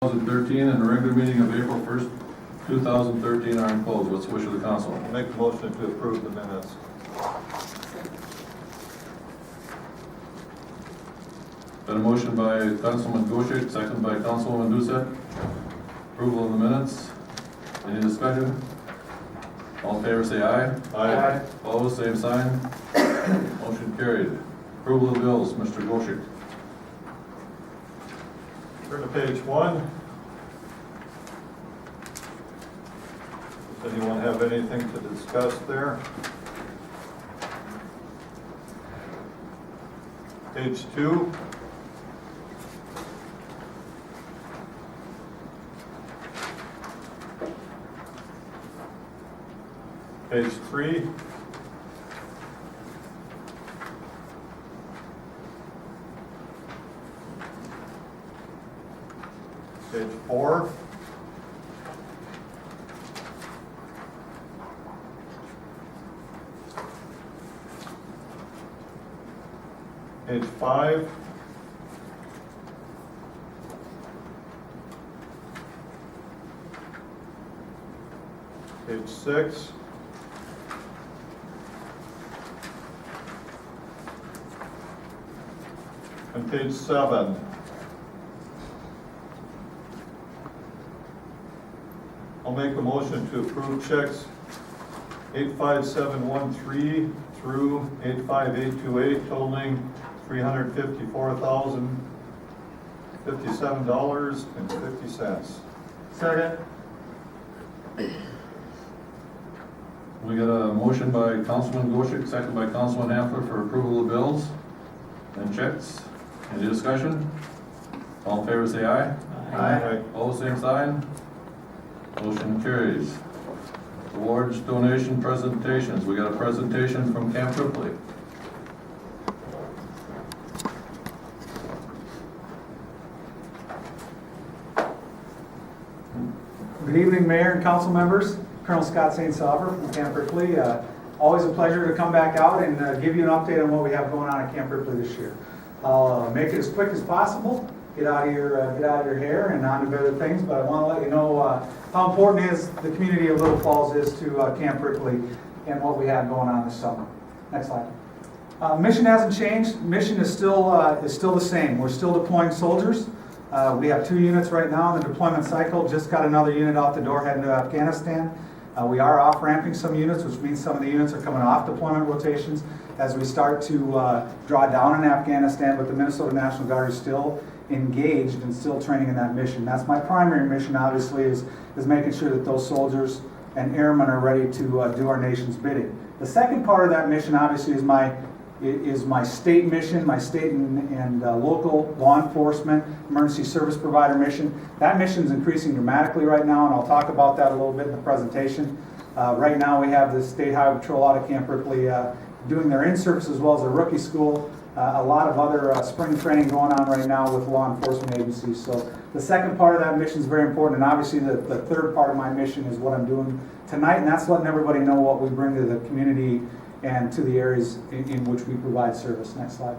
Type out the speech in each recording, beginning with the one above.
2013 and the regular meeting of April 1st, 2013 are enclosed. What's the wish of the council? I'll make a motion to approve the minutes. Got a motion by Councilman Goshek, second by Councilwoman Doucette. Approval of the minutes. Any discussion? All in favor say aye. Aye. Opposed, same sign. Motion carried. Approval of bills, Mr. Goshek. Turn to page 1. Does anyone have anything to discuss there? Page 2. Page 3. Page 4. Page 5. Page 6. And page 7. I'll make a motion to approve checks 85713 through 85828 totaling $354,057.50. Second. We got a motion by Councilman Goshek, second by Councilman Hafler for approval of bills and checks. Any discussion? All in favor say aye. Aye. Opposed, same sign. Motion carries. Awards, donation, presentations. We got a presentation from Camp Ripley. Good evening, Mayor and council members. Colonel Scott St. Sauver from Camp Ripley. Always a pleasure to come back out and give you an update on what we have going on at Camp Ripley this year. I'll make it as quick as possible. Get out of your hair and on to better things. But I want to let you know how important is the community of Little Falls is to Camp Ripley and what we have going on this summer. Next slide. Mission hasn't changed. Mission is still the same. We're still deploying soldiers. We have 2 units right now in the deployment cycle. Just got another unit out the door heading to Afghanistan. We are off-ramping some units, which means some of the units are coming off deployment rotations as we start to draw down in Afghanistan, but the Minnesota National Guard is still engaged and still training in that mission. That's my primary mission, obviously, is making sure that those soldiers and airmen are ready to do our nation's bidding. The second part of that mission, obviously, is my state mission, my state and local law enforcement, emergency service provider mission. That mission is increasing dramatically right now, and I'll talk about that a little bit in the presentation. Right now we have the State Highway Patrol out of Camp Ripley doing their in-service as well as their rookie school. A lot of other spring training going on right now with law enforcement agencies. So the second part of that mission is very important, and obviously the third part of my mission is what I'm doing tonight, and that's letting everybody know what we bring to the community and to the areas in which we provide service. Next slide.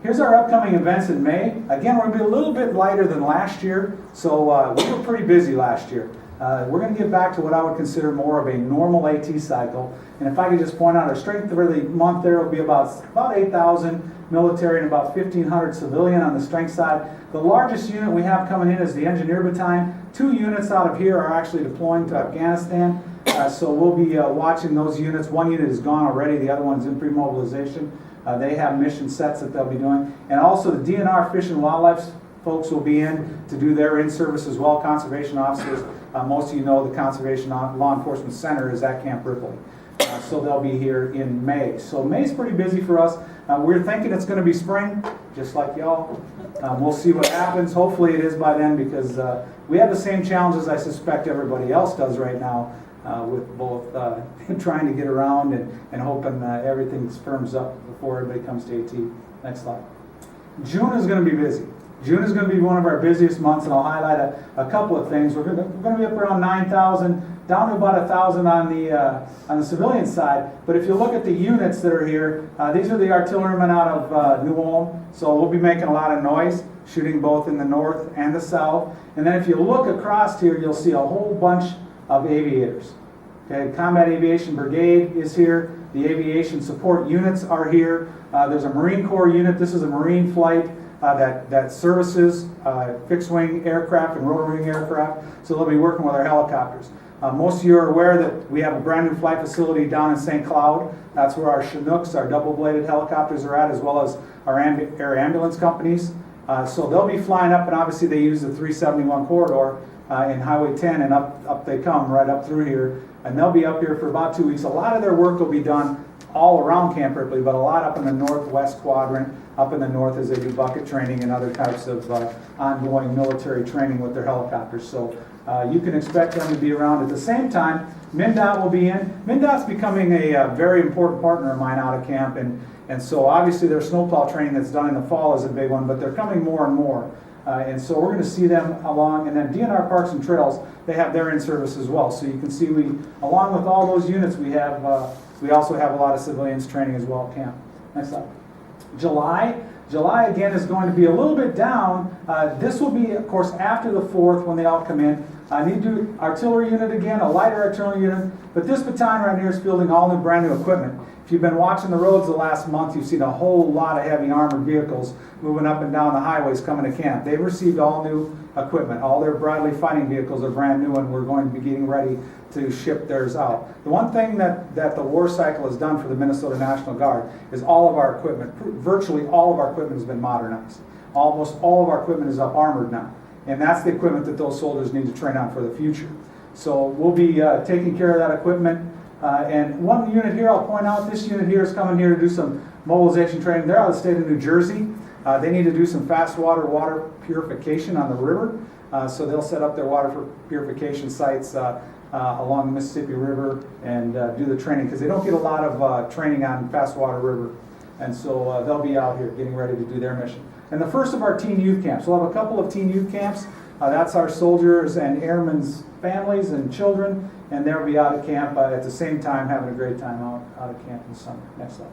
Here's our upcoming events in May. Again, we're going to be a little bit lighter than last year, so we were pretty busy last year. We're going to get back to what I would consider more of a normal AT cycle. And if I could just point out, our strength for the month there will be about 8,000 military and about 1,500 civilian on the strength side. The largest unit we have coming in is the Engineer Battalion. 2 units out of here are actually deploying to Afghanistan. So we'll be watching those units. 1 unit is gone already, the other one's in pre-mobilization. They have mission sets that they'll be doing. And also the DNR Fish and Wildlife folks will be in to do their in-service as well, conservation officers. Most of you know the Conservation Law Enforcement Center is at Camp Ripley. So they'll be here in May. So May's pretty busy for us. We're thinking it's going to be spring, just like y'all. We'll see what happens. Hopefully it is by then, because we have the same challenges I suspect everybody else does right now. With both trying to get around and hoping everything firms up before everybody comes to AT. Next slide. June is going to be busy. June is going to be one of our busiest months, and I'll highlight a couple of things. We're going to be up around 9,000, down to about 1,000 on the civilian side. But if you look at the units that are here, these are the artillerymen out of New Ulm, so we'll be making a lot of noise. shooting both in the north and the south. And then if you look across here, you'll see a whole bunch of aviators. Okay, Combat Aviation Brigade is here. The aviation support units are here. There's a Marine Corps unit. This is a Marine flight that services fixed-wing aircraft and rotor-wing aircraft. So they'll be working with our helicopters. Most of you are aware that we have a brand new flight facility down in St. Cloud. That's where our Chinooks, our double-bladed helicopters are at, as well as our air ambulance companies. So they'll be flying up, and obviously they use the 371 corridor in Highway 10, and up they come, right up through here. And they'll be up here for about 2 weeks. A lot of their work will be done all around Camp Ripley, but a lot up in the northwest quadrant, up in the north as they do bucket training and other types of ongoing military training with their helicopters. So you can expect them to be around. At the same time, MnDOT will be in. MnDOT's becoming a very important partner of mine out of camp, and so obviously their snowplow training that's done in the fall is a big one, but they're coming more and more. And so we're going to see them along, and then DNR Parks and Trails, they have their in-service as well. So you can see along with all those units, we also have a lot of civilians training as well at camp. Next slide. July again is going to be a little bit down. This will be, of course, after the 4th when they all come in. I need to do artillery unit again, a lighter artillery unit, but this battalion right here is fielding all new brand new equipment. If you've been watching the roads the last month, you've seen a whole lot of heavy armored vehicles moving up and down the highways coming to camp. They've received all new equipment. All their Bradley fighting vehicles are brand new, and we're going to be getting ready to ship theirs out. The one thing that the war cycle has done for the Minnesota National Guard is all of our equipment, virtually all of our equipment has been modernized. Almost all of our equipment is up armored now. And that's the equipment that those soldiers need to train on for the future. So we'll be taking care of that equipment. And one unit here I'll point out, this unit here is coming here to do some mobilization training. They're out of the state of New Jersey. They need to do some fast water purification on the river. So they'll set up their water purification sites along the Mississippi River and do the training, because they don't get a lot of training on fast water river. And so they'll be out here getting ready to do their mission. And the first of our teen youth camps, we'll have a couple of teen youth camps. That's our soldiers and airmen's families and children, and they'll be out at camp at the same time, having a great time out at camp in the summer. Next slide.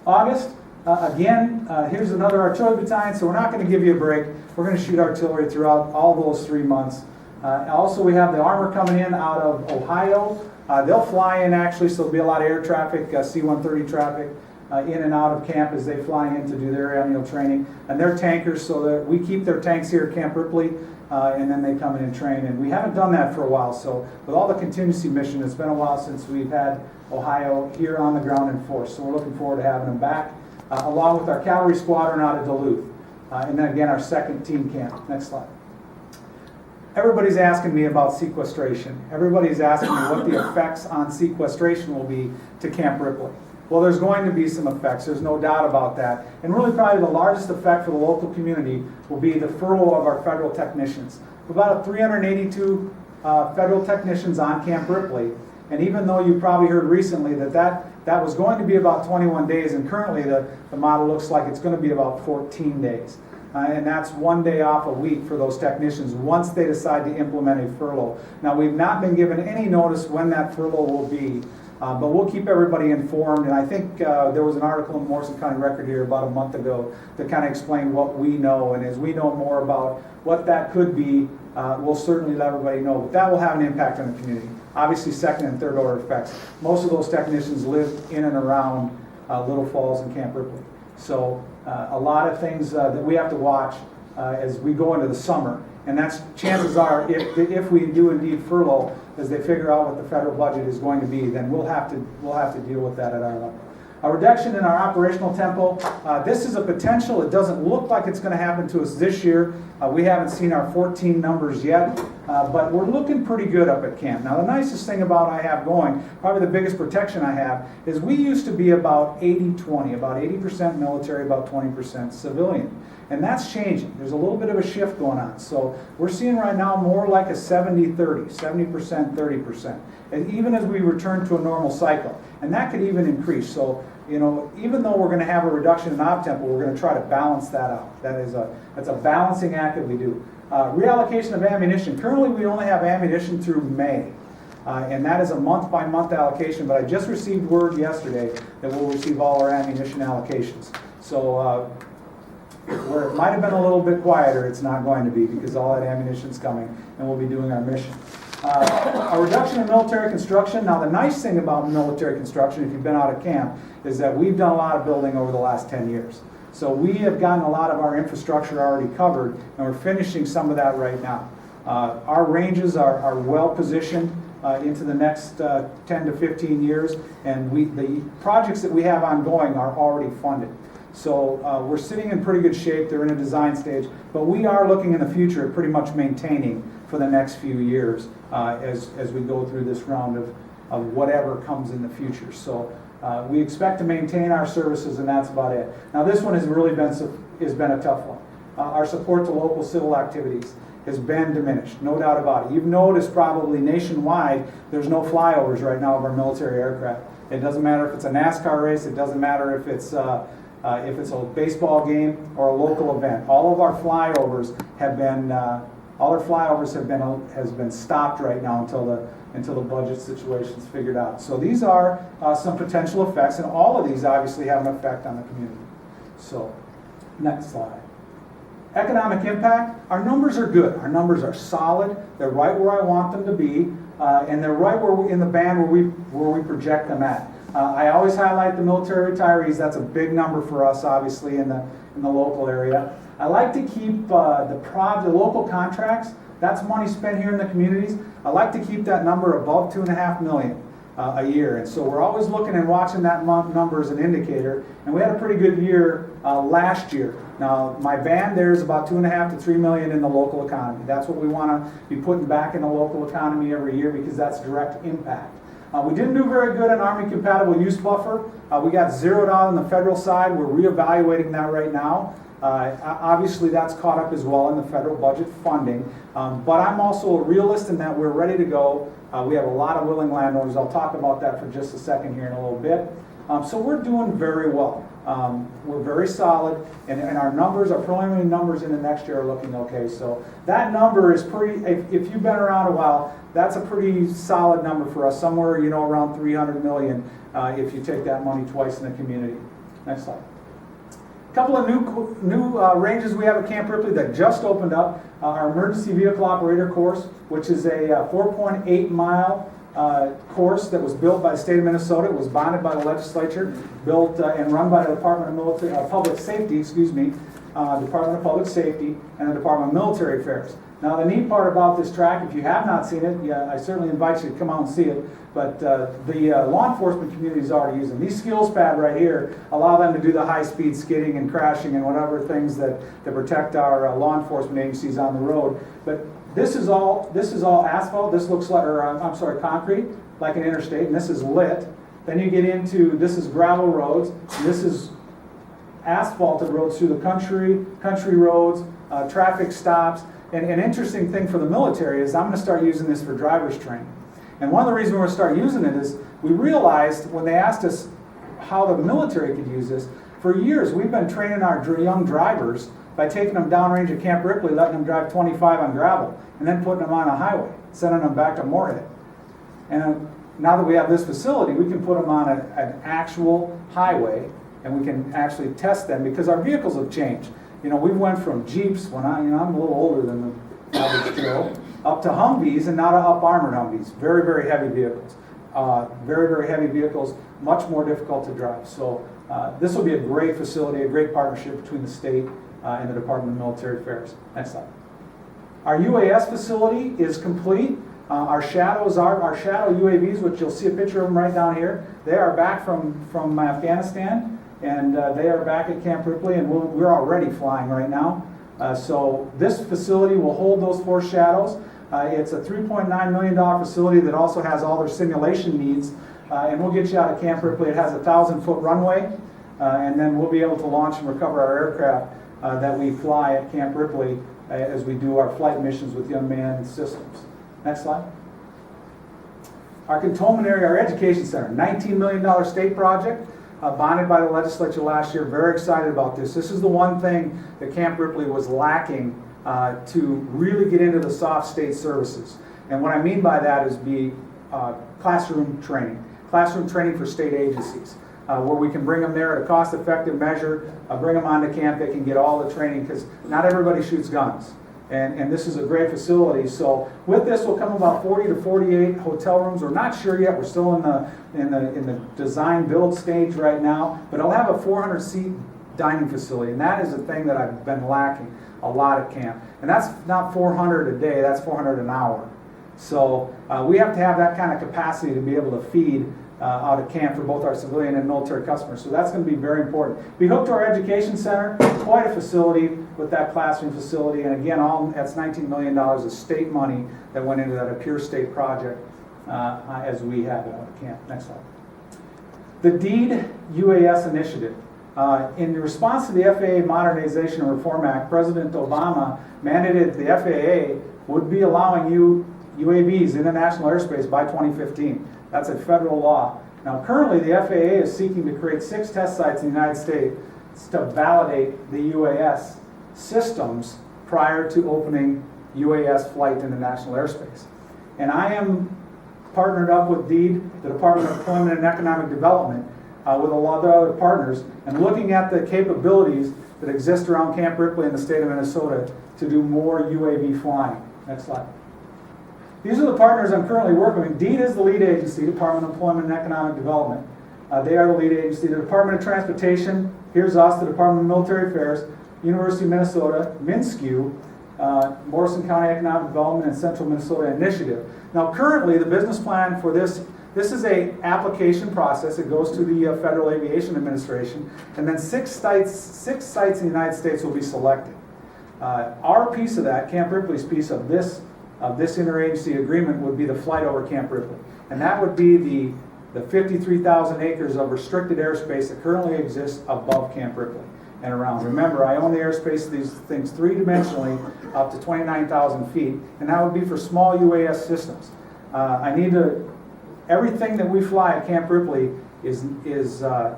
August, again, here's another artillery battalion, so we're not going to give you a break. We're going to shoot artillery throughout all those 3 months. Also, we have the armor coming in out of Ohio. They'll fly in, actually, so there'll be a lot of air traffic, C-130 traffic, in and out of camp as they fly in to do their annual training. And they're tankers, so that we keep their tanks here at Camp Ripley, and then they come in and train. And we haven't done that for a while, so with all the contingency mission, it's been a while since we've had Ohio here on the ground in force. So we're looking forward to having them back, along with our cavalry squadron out of Duluth. And then again, our second team camp. Next slide. Everybody's asking me about sequestration. Everybody's asking me what the effects on sequestration will be to Camp Ripley. Well, there's going to be some effects, there's no doubt about that. And really probably the largest effect for the local community will be the furlough of our federal technicians. About 382 federal technicians on Camp Ripley. And even though you probably heard recently that was going to be about 21 days, and currently the model looks like it's going to be about 14 days. And that's 1 day off a week for those technicians once they decide to implement a furlough. Now, we've not been given any notice when that furlough will be. But we'll keep everybody informed, and I think there was an article in the Morrison County Record here about a month ago that kind of explained what we know, and as we know more about what that could be, we'll certainly let everybody know. But that will have an impact on the community. Obviously, second and third order effects. Most of those technicians live in and around Little Falls and Camp Ripley. So a lot of things that we have to watch as we go into the summer. And that's, chances are, if we do indeed furlough, as they figure out what the federal budget is going to be, then we'll have to deal with that at our level. A reduction in our operational tempo. This is a potential. It doesn't look like it's going to happen to us this year. We haven't seen our 14 numbers yet, but we're looking pretty good up at camp. Now, the nicest thing about I have going, probably the biggest protection I have, is we used to be about 80-20, about 80% military, about 20% civilian. And that's changing. There's a little bit of a shift going on. So we're seeing right now more like a 70-30, 70%, 30%. And even as we return to a normal cycle. And that could even increase. So, you know, even though we're going to have a reduction in op tempo, we're going to try to balance that out. That's a balancing act that we do. Reallocation of ammunition. Currently we only have ammunition through May. And that is a month-by-month allocation, but I just received word yesterday that we'll receive all our ammunition allocations. So where it might have been a little bit quieter, it's not going to be, because all that ammunition's coming, and we'll be doing our mission. A reduction in military construction. Now, the nice thing about military construction, if you've been out of camp, is that we've done a lot of building over the last 10 years. So we have gotten a lot of our infrastructure already covered, and we're finishing some of that right now. Our ranges are well positioned into the next 10 to 15 years, and the projects that we have ongoing are already funded. So we're sitting in pretty good shape. They're in a design stage, but we are looking in the future at pretty much maintaining for the next few years as we go through this round of whatever comes in the future. So we expect to maintain our services, and that's about it. Now, this one has really been a tough one. Our support to local civil activities has been diminished, no doubt about it. You've noticed probably nationwide there's no flyovers right now of our military aircraft. It doesn't matter if it's a NASCAR race, it doesn't matter if it's a baseball game or a local event. All of our flyovers have been has been stopped right now until the budget situation's figured out. So these are some potential effects, and all of these obviously have an effect on the community. So, next slide. Economic impact. Our numbers are good. Our numbers are solid. They're right where I want them to be, and they're right where in the band where we project them at. I always highlight the military retirees. That's a big number for us, obviously, in the local area. I like to keep the local contracts. That's money spent here in the communities. I like to keep that number above $2.5 million a year, and so we're always looking and watching that number as an indicator. And we had a pretty good year last year. Now, my band there is about $2.5 to $3 million in the local economy. That's what we want to be putting back in the local economy every year, because that's direct impact. We didn't do very good on Army compatible use buffer. We got zeroed out on the federal side. We're reevaluating that right now. Obviously, that's caught up as well in the federal budget funding. But I'm also a realist in that we're ready to go. We have a lot of willing landowners. I'll talk about that for just a second here in a little bit. So we're doing very well. We're very solid, and our numbers, our preliminary numbers in the next year are looking okay. So that number is pretty, if you've been around a while, that's a pretty solid number for us, somewhere around 300 million if you take that money twice in the community. Next slide. A couple of new ranges we have at Camp Ripley that just opened up. Our emergency vehicle operator course, which is a 4.8 mile course that was built by the state of Minnesota. It was bonded by the legislature, built and run by the Department of Public Safety, Department of Public Safety and the Department of Military Affairs. Now, the neat part about this track, if you have not seen it, I certainly invite you to come out and see it, but the law enforcement community is already using these skills pad right here, allow them to do the high-speed skidding and crashing and whatever things that protect our law enforcement agencies on the road. But this is all asphalt. This looks like, concrete, like an interstate, and this is lit. Then you get into, this is gravel roads, this is asphalted roads through the country roads, traffic stops. And an interesting thing for the military is I'm going to start using this for driver's training. And one of the reasons we're going to start using it is we realized when they asked us how the military could use this, for years we've been training our young drivers by taking them downrange at Camp Ripley, letting them drive 25 on gravel, and then putting them on a highway, sending them back to Moorhead. And now that we have this facility, we can put them on an actual highway, and we can actually test them because our vehicles have changed. We went from Jeeps, when I'm a little older than the average Joe, up to Humvees, and now to up armored Humvees. Very, very heavy vehicles. Very, very heavy vehicles, much more difficult to drive. So this will be a great facility, a great partnership between the state and the Department of Military Affairs. Next slide. Our UAS facility is complete. Our shadow UAVs, which you'll see a picture of them right down here, they are back from Afghanistan. And they are back at Camp Ripley, and we're already flying right now. So this facility will hold those 4 shadows. It's a $3.9 million facility that also has all their simulation needs. And we'll get you out of Camp Ripley. It has a 1,000-foot runway, and then we'll be able to launch and recover our aircraft that we fly at Camp Ripley as we do our flight missions with the unmanned systems. Next slide. Our cantonment area, our education center, $19 million state project. Bonded by the legislature last year. Very excited about this. This is the one thing that Camp Ripley was lacking to really get into the soft state services. And what I mean by that is classroom training for state agencies. where we can bring them there at a cost-effective measure, bring them onto camp, they can get all the training, because not everybody shoots guns. And this is a great facility. So with this will come about 40 to 48 hotel rooms. We're not sure yet. We're still in the design build stage right now. But it'll have a 400-seat dining facility, and that is a thing that I've been lacking a lot at camp. And that's not 400 a day. That's 400 an hour. So we have to have that kind of capacity to be able to feed out of camp for both our civilian and military customers. So that's going to be very important. We hooked to our education center, quite a facility with that classroom facility. And again, that's $19 million of state money that went into that, a pure state project as we have it out of camp. Next slide. The DEED UAS initiative. In response to the FAA Modernization and Reform Act, President Obama mandated the FAA would be allowing UAVs in the national airspace by 2015. That's a federal law. Now, currently, the FAA is seeking to create 6 test sites in the United States to validate the UAS systems prior to opening UAS flight in the national airspace. And I am partnered up with DEED, the Department of Employment and Economic Development, with a lot of other partners, and looking at the capabilities that exist around Camp Ripley in the state of Minnesota to do more UAV flying. Next slide. These are the partners I'm currently working with. DEED is the lead agency, Department of Employment and Economic Development. They are the lead agency. The Department of Transportation, here's us, the Department of Military Affairs, University of Minnesota, MINSCU, Morrison County Economic Development, and Central Minnesota Initiative. Now currently, the business plan for this is a application process. It goes to the Federal Aviation Administration, and then 6 sites in the United States will be selected. Our piece of that, Camp Ripley's piece of this interagency agreement, would be the flight over Camp Ripley. And that would be the 53,000 acres of restricted airspace that currently exists above Camp Ripley and around. Remember, I own the airspace of these things 3-dimensionally up to 29,000 feet, and that would be for small UAS systems. Everything that we fly at Camp Ripley is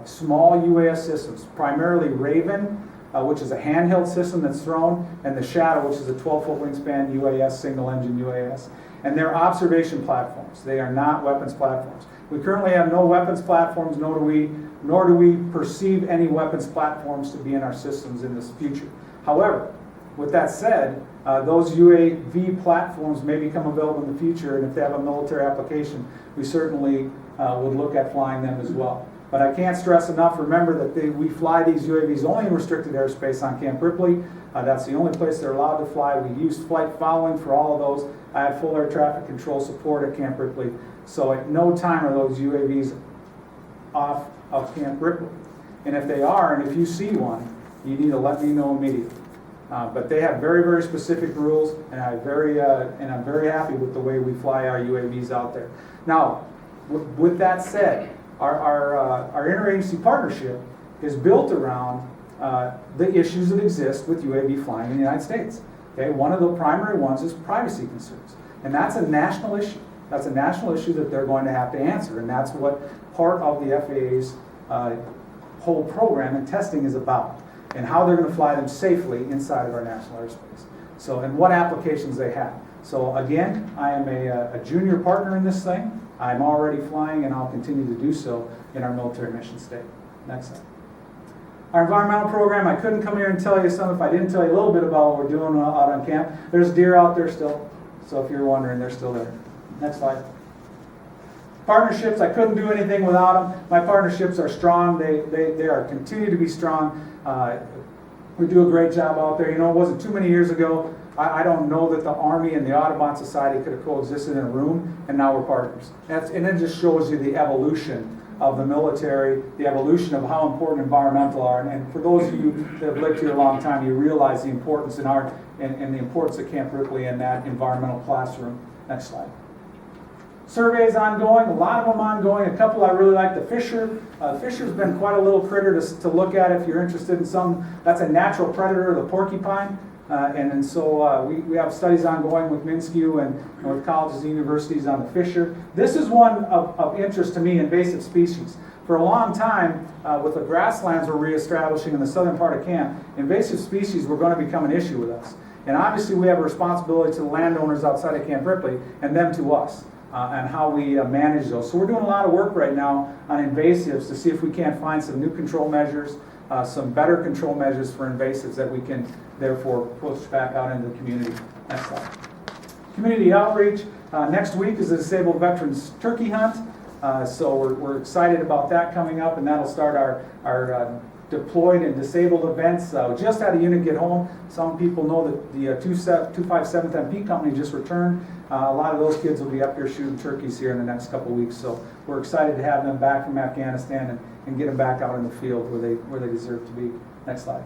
small UAS systems, primarily Raven, which is a handheld system that's thrown, and the Shadow, which is a 12-foot wingspan UAS, single-engine UAS. And they're observation platforms. They are not weapons platforms. We currently have no weapons platforms, nor do we perceive any weapons platforms to be in our systems in this future. However, with that said, those UAV platforms may become available in the future, and if they have a military application, we certainly would look at flying them as well. But I can't stress enough, remember that we fly these UAVs only in restricted airspace on Camp Ripley. That's the only place they're allowed to fly. We use flight following for all of those. I have full air traffic control support at Camp Ripley. So at no time are those UAVs off of Camp Ripley. And if they are, and if you see one, you need to let me know immediately. But they have very, very specific rules, and I'm very happy with the way we fly our UAVs out there. Now, with that said, our interagency partnership is built around the issues that exist with UAV flying in the United States. Okay, one of the primary ones is privacy concerns, and that's a national issue. That's a national issue that they're going to have to answer, and that's what part of the FAA's whole program and testing is about, and how they're going to fly them safely inside of our national airspace. So, and what applications they have. So again, I am a junior partner in this thing. I'm already flying, and I'll continue to do so in our military mission state. Next slide. Our environmental program, I couldn't come here and tell you some if I didn't tell you a little bit about what we're doing out on camp. There's deer out there still, so if you're wondering, they're still there. Next slide. Partnerships, I couldn't do anything without them. My partnerships are strong. They are continue to be strong. We do a great job out there. You know, it wasn't too many years ago. I don't know that the Army and the Audubon Society could have coexisted in a room, and now we're partners. And it just shows you the evolution of the military, the evolution of how important environmental are. And for those of you that have lived here a long time, you realize the importance and the importance of Camp Ripley and that environmental classroom. Next slide. Surveys ongoing, a lot of them ongoing. A couple I really like. The Fisher. Fisher's been quite a little critter to look at if you're interested in some. That's a natural predator, the porcupine. And so we have studies ongoing with MINSCU and with colleges and universities on the Fisher. This is one of interest to me, invasive species. For a long time, with the grasslands we're reestablishing in the southern part of camp, invasive species were going to become an issue with us. And obviously we have a responsibility to the landowners outside of Camp Ripley and them to us. and how we manage those. So we're doing a lot of work right now on invasives to see if we can't find some new control measures, some better control measures for invasives that we can therefore push back out into the community. Next slide. Community outreach. Next week is the Disabled Veterans Turkey Hunt. So we're excited about that coming up, and that'll start our deployed and disabled events. Just had a unit get home. Some people know that the 257th MP company just returned. A lot of those kids will be up here shooting turkeys here in the next couple of weeks. So we're excited to have them back from Afghanistan and get them back out in the field where they deserve to be. Next slide.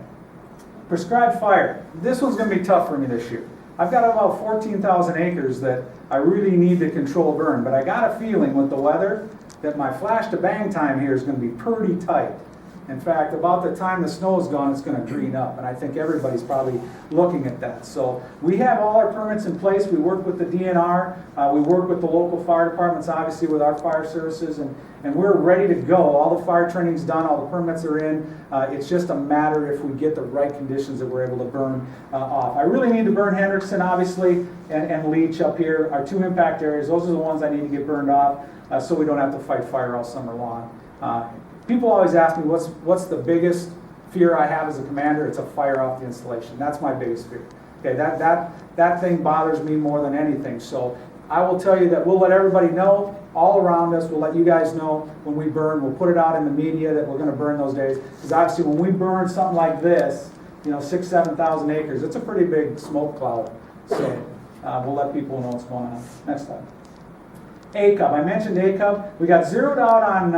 Prescribed fire. This one's going to be tough for me this year. I've got about 14,000 acres that I really need to control burn, but I got a feeling with the weather that my flash to bang time here is going to be pretty tight. In fact, about the time the snow is gone, it's going to green up, and I think everybody's probably looking at that. So we have all our permits in place. We work with the DNR. We work with the local fire departments, obviously with our fire services, and we're ready to go. All the fire training's done, all the permits are in. It's just a matter if we get the right conditions that we're able to burn off. I really need to burn Hendrickson, obviously, and Leach up here. Our 2 impact areas, those are the ones I need to get burned off so we don't have to fight fire all summer long. People always ask me, what's the biggest fear I have as a commander? It's a fire off the installation. That's my biggest fear. Okay, that thing bothers me more than anything. So I will tell you that we'll let everybody know all around us. We'll let you guys know when we burn. We'll put it out in the media that we're going to burn those days. Because obviously when we burn something like this, 6,000, 7,000 acres, it's a pretty big smoke cloud. So we'll let people know what's going on. Next slide. ACUB. I mentioned ACUB. We got zeroed out on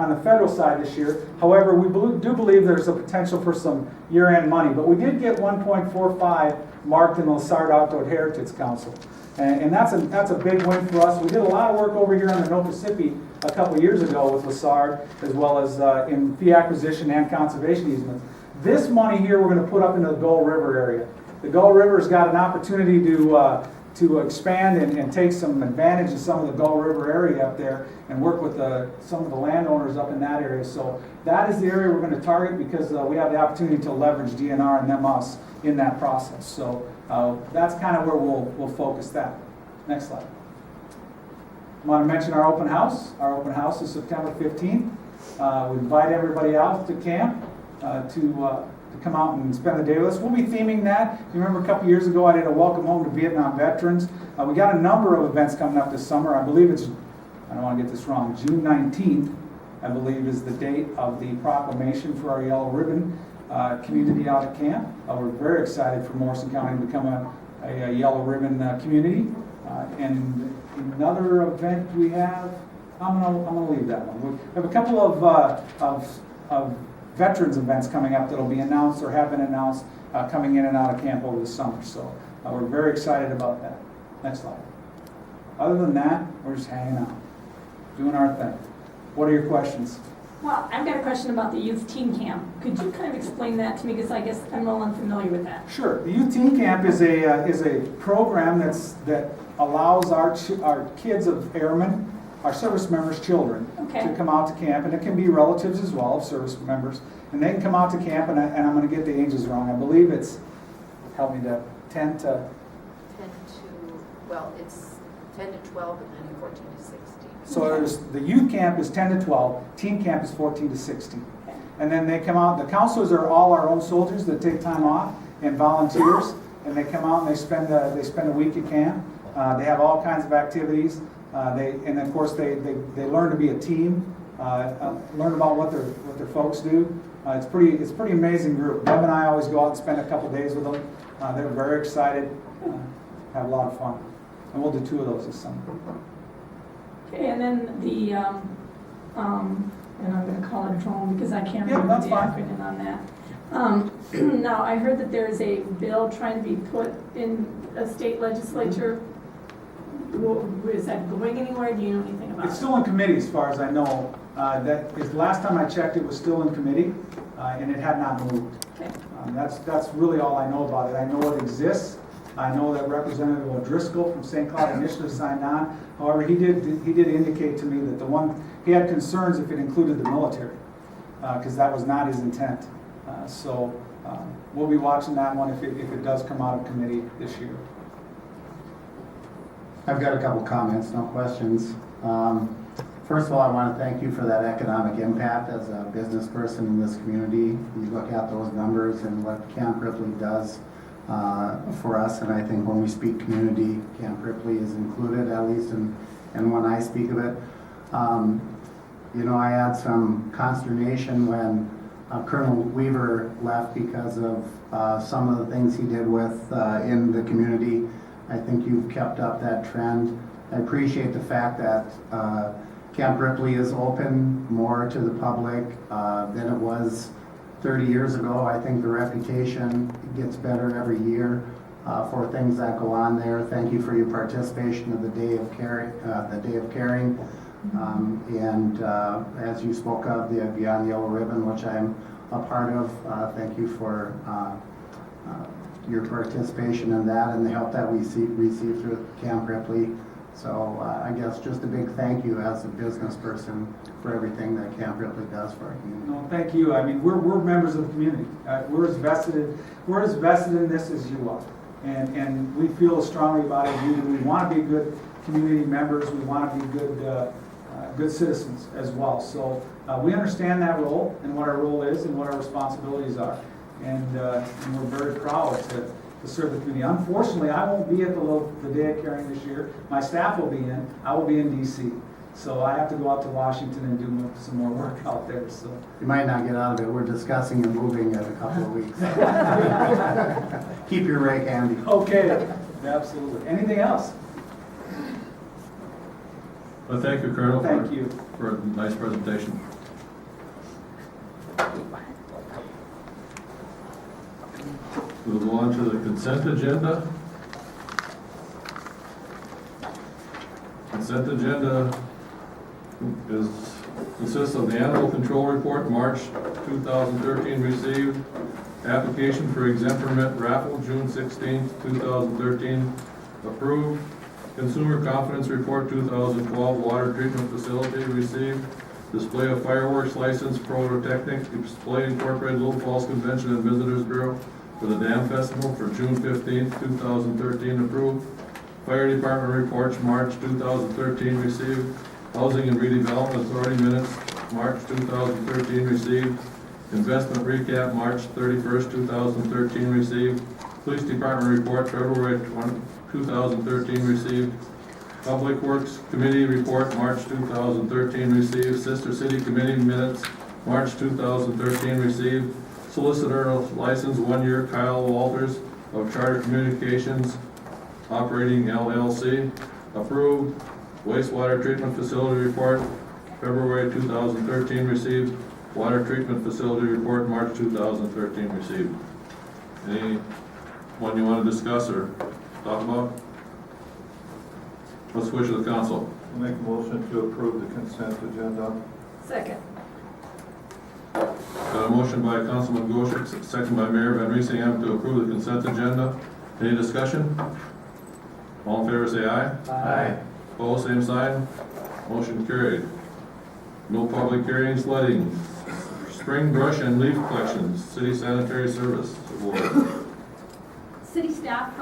the federal side this year. However, we do believe there's a potential for some year-end money, but we did get 1.45 marked in the Lessard Outdoor Heritage Council. And that's a big win for us. We did a lot of work over here on the Nocasippi a couple of years ago with Lessard, as well as in fee acquisition and conservation easements. This money here we're going to put up into the Gull River area. The Gull River's got an opportunity to expand and take some advantage of some of the Gull River area up there and work with some of the landowners up in that area. So that is the area we're going to target because we have the opportunity to leverage DNR and us in that process. So that's kind of where we'll focus that. Next slide. I want to mention our open house. Our open house is September 15th. We invite everybody out to camp to come out and spend the day with us. We'll be theming that. You remember a couple years ago I did a welcome home to Vietnam veterans. We got a number of events coming up this summer. I believe it's, I don't want to get this wrong, June 19th, I believe is the date of the proclamation for our Yellow Ribbon community out at camp. We're very excited for Morrison County to become a Yellow Ribbon community. And another event we have, I'm gonna leave that one. We have a couple of veterans events coming up that'll be announced or have been announced coming in and out of camp over the summer. So we're very excited about that. Next slide. Other than that, we're just hanging out, doing our thing. What are your questions? Well, I've got a question about the youth teen camp. Could you kind of explain that to me? Because I guess I'm well unfamiliar with that. Sure. The Youth Teen Camp is a program that allows our kids of airmen, our service members' children, to come out to camp, and it can be relatives as well of service members, and they can come out to camp, and I'm going to get the ages wrong. I believe it's, help me to 10 to, well, it's 10 to 12 and then 14 to 16. So there's, the youth camp is 10 to 12, teen camp is 14 to 16. And then they come out, the counselors are all our own soldiers that take time off and volunteers, and they come out and they spend a week at camp. They have all kinds of activities. And of course they learn to be a team, learn about what their folks do. It's pretty amazing group. Deb and I always go out and spend a couple days with them. They're very excited, have a lot of fun. And we'll do 2 of those this summer. Okay, and then the, and I'm going to call it drone because I can't remember that's the fine. acronym on that. Now, I heard that there's a bill trying to be put in a state legislature. Is that going anywhere? Do you know anything about it? It's still in committee as far as I know. Last time I checked, it was still in committee, and it had not moved. Okay. That's really all I know about it. I know it exists. I know that Representative O'Driscoll from St. Cloud Initiative signed on. However, he did indicate to me that he had concerns if it included the military, because that was not his intent. So we'll be watching that one if it does come out of committee this year. I've got a couple comments, no questions. First of all, I want to thank you for that economic impact as a business person in this community. You look at those numbers and what Camp Ripley does for us, and I think when we speak community, Camp Ripley is included, at least in when I speak of it. You know, I had some consternation when Colonel Weaver left because of some of the things he did with in the community. I think you've kept up that trend. I appreciate the fact that Camp Ripley is open more to the public than it was 30 years ago. I think the reputation gets better every year for things that go on there. Thank you for your participation of the Day of Caring. And as you spoke of, the Beyond Yellow Ribbon, which I'm a part of, thank you for your participation in that and the help that we received through Camp Ripley. So I guess just a big thank you as a business person for everything that Camp Ripley does for our community. No, thank you. I mean, we're members of the community. We're as vested in this as you are. And we feel strongly about it. We want to be good community members. We want to be good citizens as well. So we understand that role and what our role is and what our responsibilities are. And we're very proud to serve the community. Unfortunately, I won't be at the Day of Caring this year. My staff will be in. I will be in D.C. So I have to go out to Washington and do some more work out there. So You might not get out of it. We're discussing and moving in a couple of weeks. Keep your rake handy. okay, absolutely. Anything else? Well, thank you, Colonel, Thank you. for a nice presentation. We'll go on to the consent agenda. Consent agenda consists of the annual control report, March 2013 received, application for exempt permit raffle, June 16, 2013 approved, consumer confidence report 2012 water treatment facility received, display of fireworks license, Protechnic display incorporated Little Falls Convention and Visitors Bureau for the Dam Festival for June 15, 2013 approved, fire department reports March 2013 received, Housing and Redevelopment Authority minutes, March 2013 received. Investment recap, March 31st, 2013 received. Police Department report, February 2013 received. Public Works Committee report, March 2013 received. Sister City Committee minutes, March 2013 received. Solicitor license, 1 year, Kyle Walters of Charter Communications Operating LLC, approved. Wastewater Treatment Facility report, February 2013 received. Water Treatment Facility report, March 2013 received. Anyone you want to discuss or talk about? What's the wish of the council? I'll make a motion to approve the consent agenda. Second. Got a motion by Councilman Goshek, second by Mayor Van Riesinghem to approve the consent agenda. Any discussion? All in favor say aye. Aye. Opposed, same sign. Motion carried. No public hearings, letting. Spring brush and leaf collections, city sanitary service award. City staff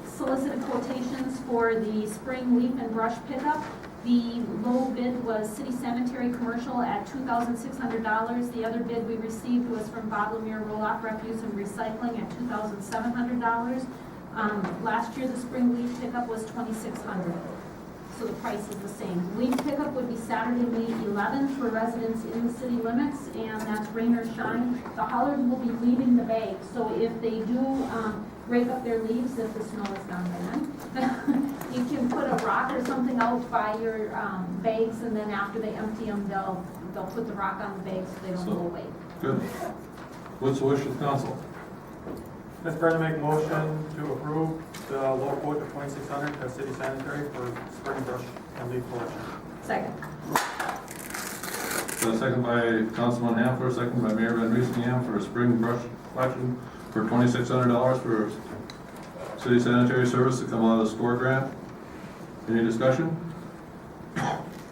solicited quotations for the spring leaf and brush pickup. The low bid was City Cemetery Commercial at $2,600. The other bid we received was from Bob Lemire Roll-Off Refuse and Recycling at $2,700. Last year, the spring leaf pickup was $2,600. So the price is the same. Leaf pickup would be Saturday, May 11th for residents in the city limits, and that's rain or shine. The haulers will be leaving the bag, so if they do rake up their leaves, if the snow is gone then, you can put a rock or something out by your bags, and then after they empty them, they'll put the rock on the bags so they don't go away. Good. What's the wish of the council? Mr. President, make a motion to approve the low quote of $2,600 to City Sanitary for spring brush and leaf collection. Second. Got a second by Councilman Hampler, second by Mayor Van Riesinghem for a spring brush collection for $2,600 for city sanitary service to come out of the SCORE grant. Any discussion?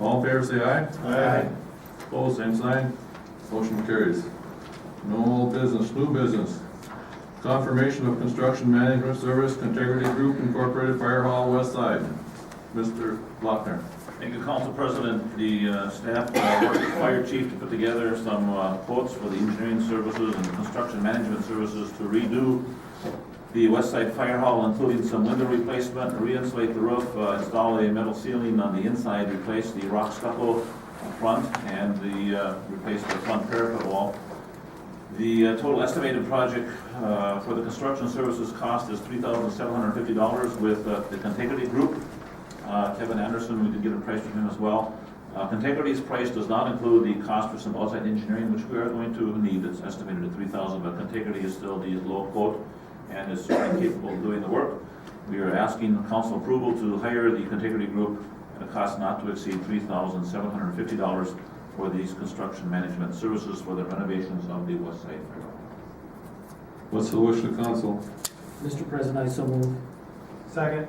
All in favor say aye. Aye. Opposed, same sign. Motion carries. No old business, new business. Confirmation of construction management service, Integrity Group Incorporated, Fire Hall, West Side. Mr. Lochner. Thank you, Council President. The staff worked with the fire chief to put together some quotes for the engineering services and construction management services to redo the west side fire hall, including some window replacement, re-insulate the roof, install a metal ceiling on the inside, replace the rock stucco front, and replace the front parapet wall. The total estimated project for the construction services cost is $3,750 with the Contegrity Group. Kevin Anderson, we did get a price from him as well. Contegrity's price does not include the cost for some outside engineering, which we are going to need. It's estimated at $3,000, but Contegrity is still the low quote and is certainly capable of doing the work. We are asking council approval to hire the Contegrity Group at a cost not to exceed $3,750 for these construction management services for the renovations of the west side fire hall. What's the wish of the council? Mr. President, I so move. Second.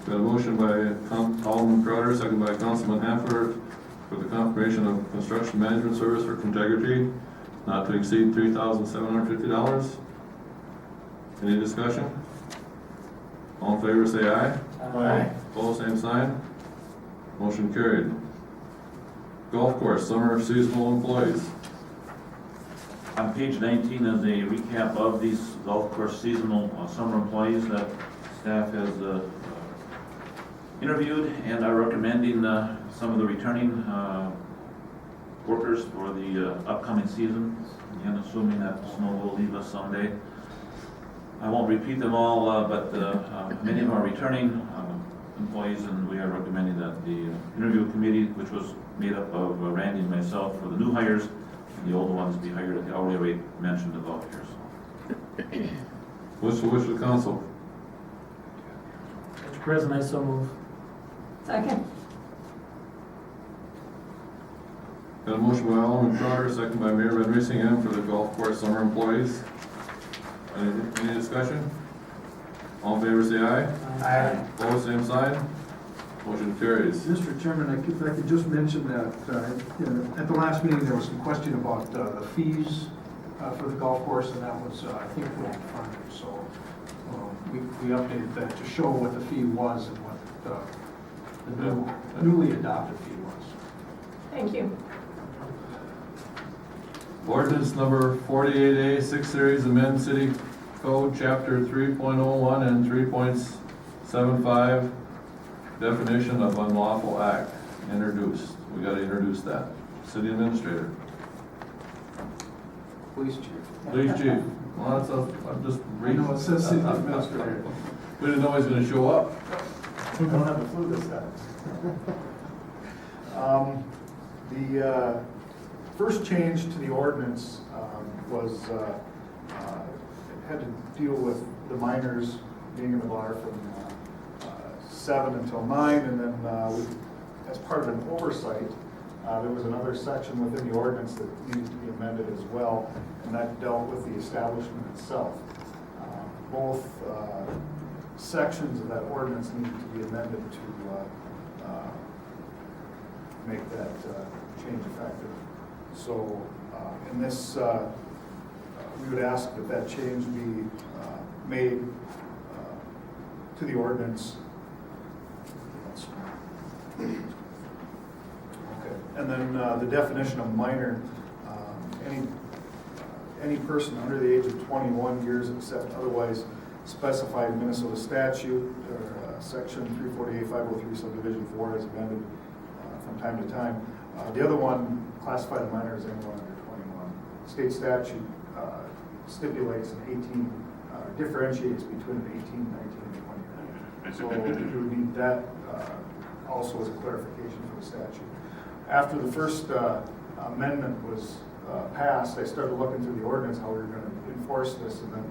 Got a motion by Alderman Crowder, second by Councilman Hanford for the confirmation of construction management service for Contegrity, not to exceed $3,750. Any discussion? All in favor say aye. Aye. Opposed, same sign. Motion carried. Golf course, summer seasonal employees. On page 19 is a recap of these golf course seasonal summer employees that staff has interviewed and are recommending some of the returning workers for the upcoming season, again assuming that snow will leave us someday. I won't repeat them all, but many of them are returning employees, and we are recommending that the interview committee, which was made up of Randy and myself, for the new hires, and the older ones be hired at the hourly rate mentioned above here. So. What's the wish of the council? Mr. President, I so move. Second. Got a motion by Alderman Crowder, second by Mayor Van Riesingham for the golf course summer employees. Any discussion? All in favor say aye. Aye. Opposed, same sign. Motion carries. Mr. Chairman, if I could just mention that at the last meeting, there was some question about the fees for the golf course, and that was, I think, put in front of you. So we updated that to show what the fee was and what the newly adopted fee was. Thank you. Ordinance number 48A, 6 series, amend city code chapter 3.01 and 3.75, definition of unlawful act, introduced. We gotta introduce that. City administrator. Police chief. Police chief. Well, that's I'm just I reading. know it says city administrator. We didn't know he was gonna show up. We don't have the flu this time. The first change to the ordinance was had to deal with the minors being in the bar from 7 until 9, and then as part of an oversight, there was another section within the ordinance that needed to be amended as well, and that dealt with the establishment itself. Both sections of that ordinance needed to be amended to make that change effective. So in this, we would ask that that change be made to the ordinance. Okay, and then the definition of minor, any person under the age of 21 years except otherwise specified in Minnesota statute or section 348-503 subdivision 4 as amended from time to time. The other one, classified a minor as anyone under 21. State statute stipulates an 18, differentiates between an 18, 19, and 20. So we would need that also as a clarification for the statute. After the first amendment was passed, I started looking through the ordinance, how we were going to enforce this, and then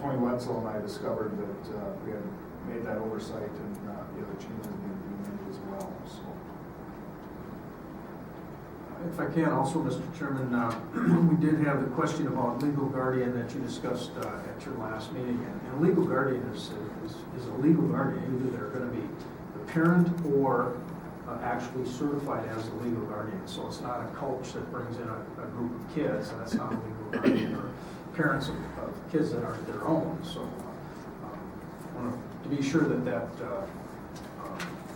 Tony Wetzel and I discovered that we had made that oversight and the other changes needed to be made as well. So. If I can also, Mr. Chairman, we did have the question about legal guardian that you discussed at your last meeting. And legal guardian is a legal guardian. Either they're going to be the parent or actually certified as a legal guardian. So it's not a coach that brings in a group of kids, and that's not a legal guardian, or parents of kids that aren't their own. So to be sure that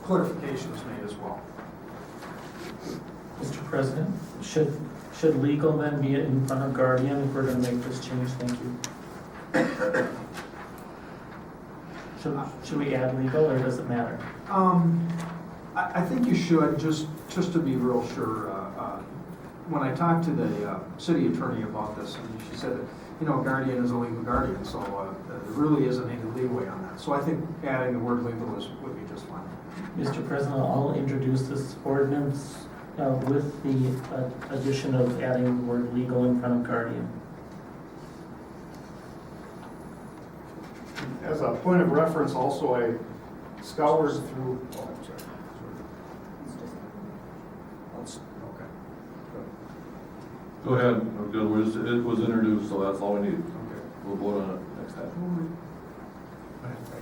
clarification is made as well. Mr. President, should legal then be in front of guardian if we're gonna make this change? Thank you. Should we add legal, or does it matter? I think you should, just to be real sure. When I talked to the city attorney about this, and she said that, guardian is a legal guardian, so there really isn't any leeway on that. So I think adding the word legal would be just fine. Mr. President, I'll introduce this ordinance with the addition of adding the word legal in front of guardian. As a point of reference, also, I scoured through, oh, I'm sorry. Okay. Go ahead, good, it was introduced, so that's all we need. Okay. We'll vote on it next time.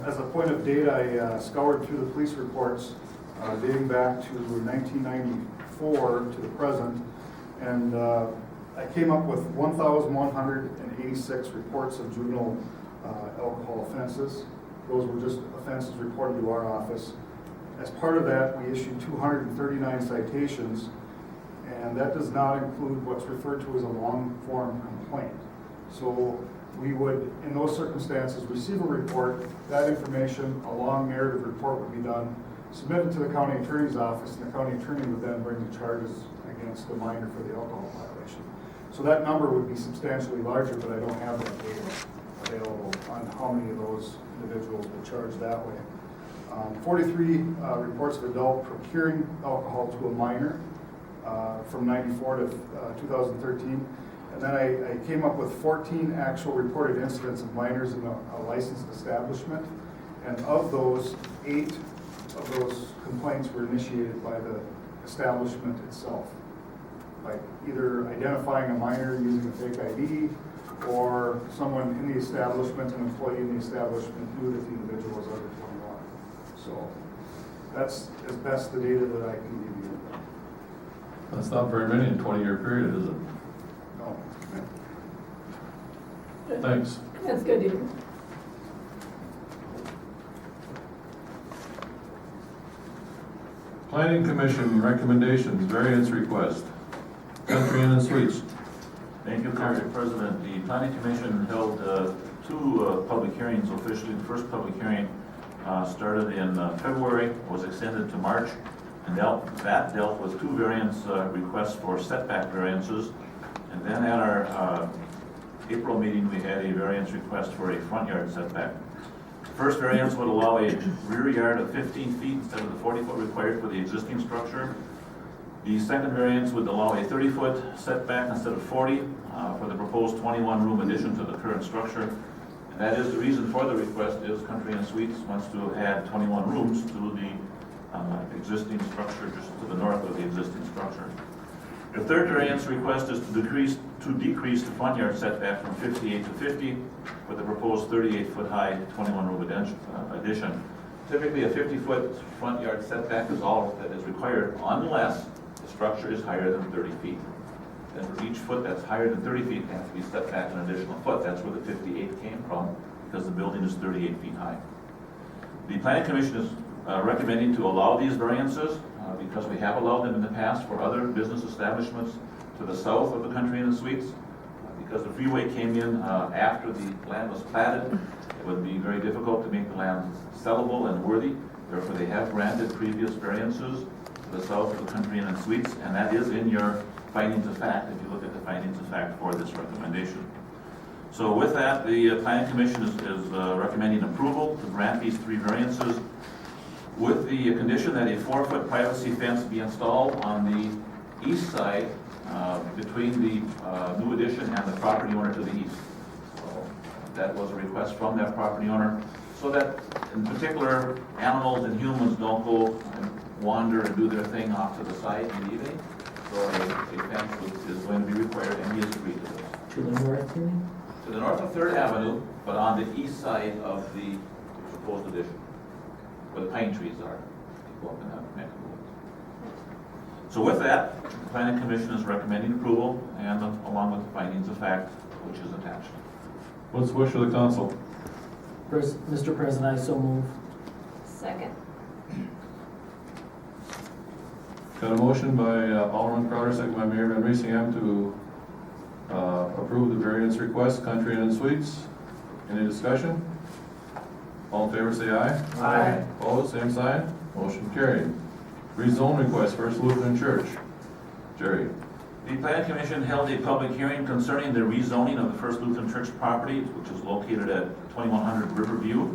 As a point of data, I scoured through the police reports dating back to 1994 to the present, and I came up with 1,186 reports of juvenile alcohol offenses. Those were just offenses reported to our office. As part of that, we issued 239 citations, and that does not include what's referred to as a long-form complaint. So we would, in those circumstances, receive a report. That information, a long narrative report would be done, submitted to the county attorney's office, and the county attorney would then bring the charges against the minor for the alcohol violation. So that number would be substantially larger, but I don't have that data available on how many of those individuals were charged that way. 43 reports of adult procuring alcohol to a minor from 94 to 2013. And then I came up with 14 actual reported incidents of minors in a licensed establishment. And of those, 8 of those complaints were initiated by the establishment itself, by either identifying a minor using a fake ID, or someone in the establishment, an employee in the establishment, knew that the individual was under 21. So that's as best the data that I can give you. That's not very many in a 20-year period, is it? No. Thanks. That's good to hear. Planning Commission recommendations, variance request. Country Inn and Suites. Thank you, Council President. The Planning Commission held 2 public hearings officially. The first public hearing started in February, was extended to March, and that dealt with 2 variance requests for setback variances. And then at our April meeting, we had a variance request for a front yard setback. The first variance would allow a rear yard of 15 feet instead of the 40-foot required for the existing structure. The second variance would allow a 30-foot setback instead of 40 for the proposed 21-room addition to the current structure. And that is the reason for the request is Country Inn Suites wants to add 21 rooms to the existing structure just to the north of the existing structure. The third variance request is to decrease the front yard setback from 58 to 50 with the proposed 38-foot high 21-room addition. Typically, a 50-foot front yard setback is all that is required unless the structure is higher than 30 feet. And for each foot that's higher than 30 feet, it has to be set back an additional foot. That's where the 58 came from, because the building is 38 feet high. The Planning Commission is recommending to allow these variances because we have allowed them in the past for other business establishments to the south of the Country Inn and Suites. Because the freeway came in after the land was platted, it would be very difficult to make the land sellable and worthy. Therefore, they have granted previous variances to the south of the Country Inn and Suites, and that is in your findings of fact, if you look at the findings of fact for this recommendation. So with that, the Planning Commission is recommending approval to grant these 3 variances with the condition that a 4-foot privacy fence be installed on the east side between the new addition and the property owner to the east. So that was a request from that property owner, so that in particular animals and humans don't go and wander and do their thing off to the side in the evening. So a fence is going to be required, and he has agreed to this. To the north, you mean? To the north of 3rd Avenue, but on the east side of the proposed addition, where the pine trees are. Go up in that neck of the woods. So with that, the Planning Commission is recommending approval, and along with the findings of fact, which is attached. What's the wish of the council? Mr. President, I so move. Second. Got a motion by Alderman Crowder, second by Mayor Van Riesingham to approve the variance request, Country Inn and Suites. Any discussion? All in favor, say aye. Aye. Opposed, same sign. Motion carried. Rezone request, First Lutheran Church. Jerry. The Planning Commission held a public hearing concerning the rezoning of the First Lutheran Church property, which is located at 2100 Riverview.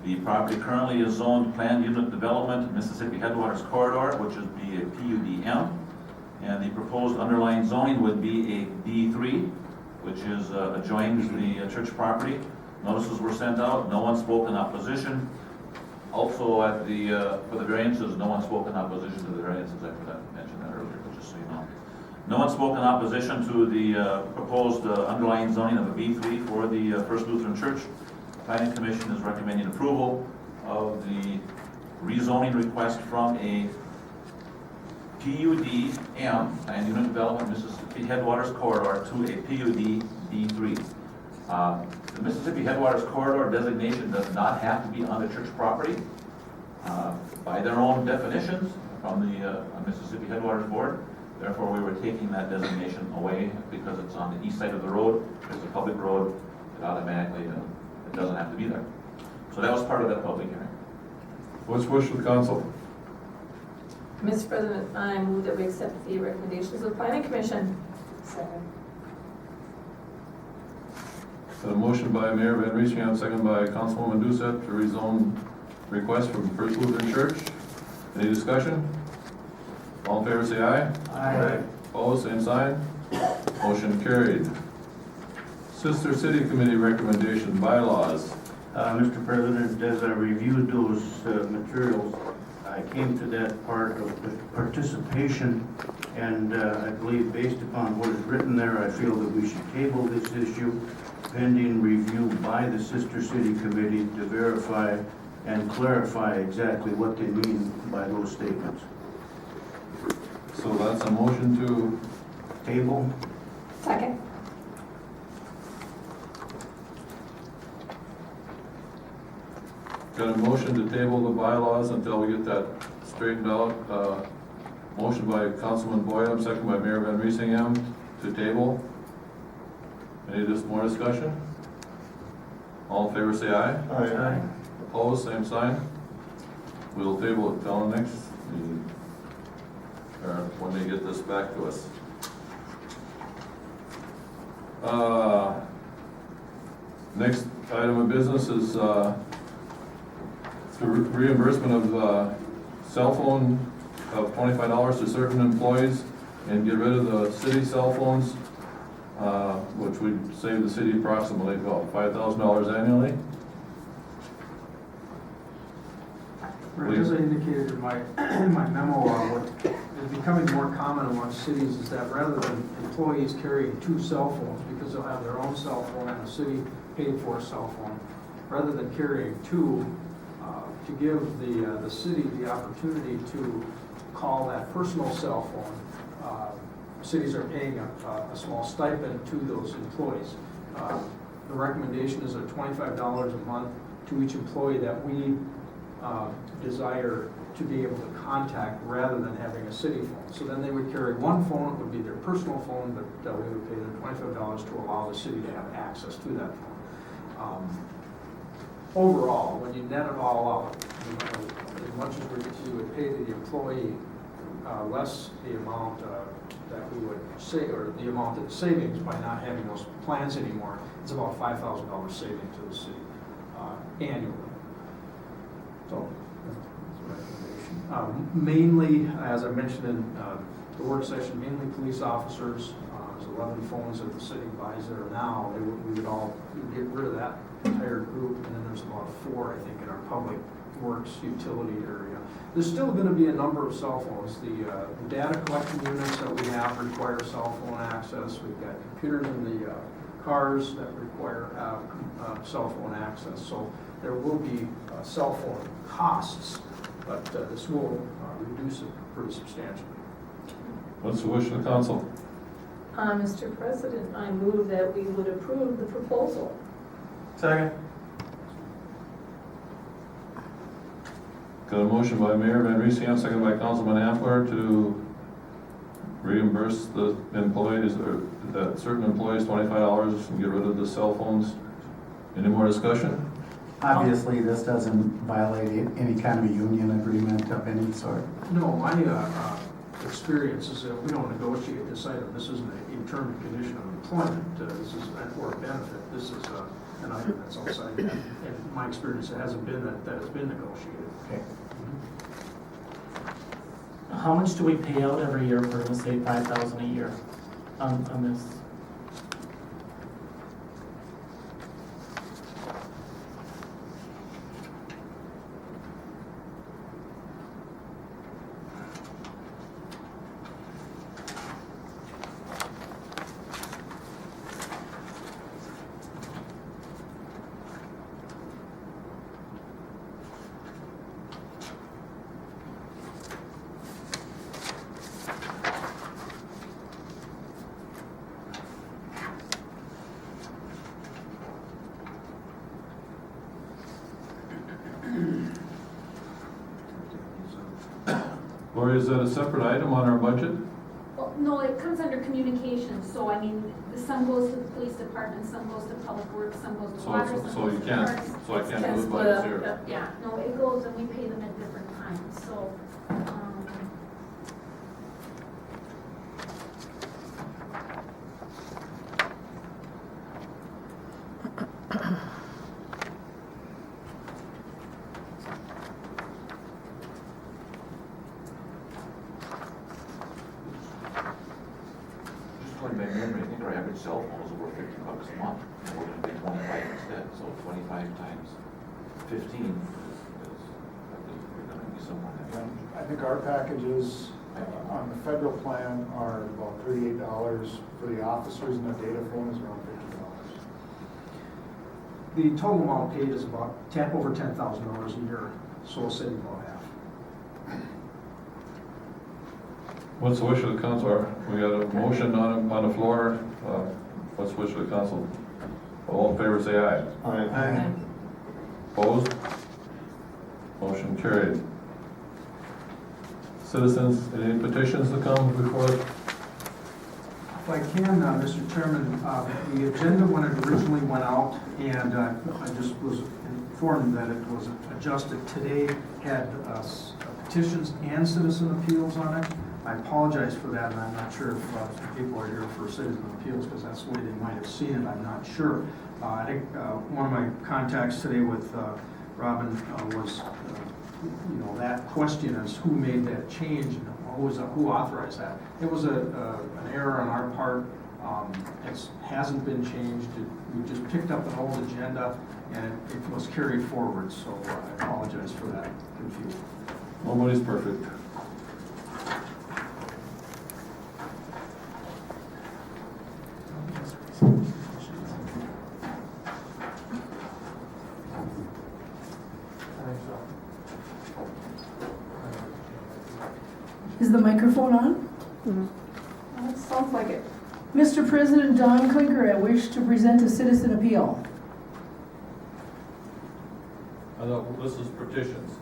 The property currently is zoned Planned Unit Development Mississippi Headwaters Corridor, which is be a PUDM. And the proposed underlying zoning would be a D3, which is adjoins the church property. Notices were sent out, no one spoke in opposition. Also at the, for the variances, no one spoke in opposition to the variances, I forgot to mention that earlier, but just so you know. No one spoke in opposition to the proposed underlying zoning of a B3 for the First Lutheran Church. Planning Commission is recommending approval of the rezoning request from a PUD-M, Planned Unit Development Mississippi Headwaters Corridor, to a PUD D3. The Mississippi Headwaters Corridor designation does not have to be on the church property. By their own definitions from the Mississippi Headwaters Board, therefore we were taking that designation away because it's on the east side of the road. It's a public road, it automatically, it doesn't have to be there. So that was part of that public hearing. What's the wish of the council? Mr. President, I move that we accept the recommendations of the Planning Commission. Second. Got a motion by Mayor Van Riesingham, second by Councilwoman Doucette to rezone request from First Lutheran Church. Any discussion? All in favor, say aye. Aye. Opposed, same sign. Motion carried. Sister City Committee recommendation, bylaws. Mr. President, as I reviewed those materials, I came to that part of the participation, and I believe based upon what is written there, I feel that we should table this issue pending review by the Sister City Committee to verify and clarify exactly what they mean by those statements. So that's a motion to Table? Second. got a motion to table the bylaws until we get that straightened out. Motion by Councilman Boyd, second by Mayor Van Riesingham to table. Any more discussion? All in favor, say aye. Aye. Opposed, same sign. We'll table it till next meeting, or when they get this back to us. Next item of business is the reimbursement of cell phone of $25 to certain employees and get rid of the city cell phones, which would save the city approximately about $5,000 annually. Right, as I indicated in my memo, what is becoming more common amongst cities is that rather than employees carrying two cell phones, because they'll have their own cell phone and a city paid for cell phone, rather than carrying two, to give the city the opportunity to call that personal cell phone, cities are paying a small stipend to those employees. The recommendation is $25 a month to each employee that we desire to be able to contact rather than having a city phone. So then they would carry one phone, it would be their personal phone, but we would pay them $25 to allow the city to have access to that phone. Overall, when you net it all out, as much as we would pay to the employee, less the amount that we would say, or the amount of savings by not having those plans anymore, it's about $5,000 saving to the city annually. So, that's the recommendation. Mainly, as I mentioned in the work session, mainly police officers. There's 11 phones that the city buys there now. We would get rid of that entire group, and then there's about 4, I think, in our public works utility area. There's still going to be a number of cell phones. The data collection units that we have require cell phone access. We've got computers in the cars that require cell phone access. So there will be cell phone costs, but this will reduce it pretty substantially. What's the wish of the council? Mr. President, I move that we would approve the proposal. Second. Got a motion by Mayor Van Riesian, second by Councilman Ampler to reimburse the employees, or certain employees $25 and get rid of the cell phones. Any more discussion? Obviously, this doesn't violate any kind of a union agreement of any sort. No, my experience is that we don't negotiate this item. This isn't a term and condition of employment. This is or a benefit. This is an item that's outside that. And my experience, it hasn't been that has been negotiated. Okay. How much do we pay out every year for, let's say, $5,000 a year on this? Or is that a separate item on our budget? Well, no, it comes under communications, so I mean, some goes to the police department, some goes to public works, some goes to So- water, so- some so goes you to can't- parks. so I can't do it by Split up, zero. Yeah, no, it goes and we pay them at different times, so, Just going by memory, I think our average cell phone is over $50 a month, and we're gonna pay 25 instead, so 25 times 15 is, I think we're gonna be somewhere in that range. I think our packages on the federal plan are about $38 for the officers, and the data phone is around $50. The total amount paid is about over $10,000 a year, so we'll save about half. What's the wish of the council? We got a motion on the floor. What's the wish of the council? All in favor, say aye. Aye. Opposed? Motion carried. Citizens, any petitions to come before? If I can, Mr. Chairman, the agenda when it originally went out, and I just was informed that it was adjusted today, had petitions and citizen appeals on it. I apologize for that, and I'm not sure if people are here for citizen appeals, because that's the way they might have seen it, I'm not sure. I think one of my contacts today with Robin was, that question is who made that change, and who authorized that? It was an error on our part. It hasn't been changed. We just picked up an old agenda, and it was carried forward, so I apologize for that confusion. Nobody's perfect. Is the microphone on? That sounds like it. Mr. President Don Clinker, I wish to present a citizen appeal. I thought this is petitions.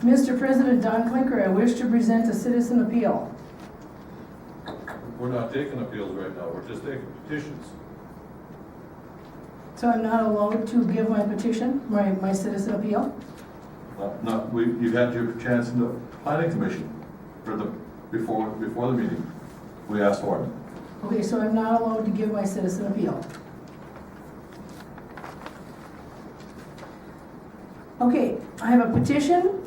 Mr. President Don Clinker, I wish to present a citizen appeal. We're not taking appeals right now, we're just taking petitions. So I'm not allowed to give my petition, my citizen appeal? You've had your chance in the planning commission before the meeting. We asked for it. Okay, so I'm not allowed to give my citizen appeal. Okay, I have a petition.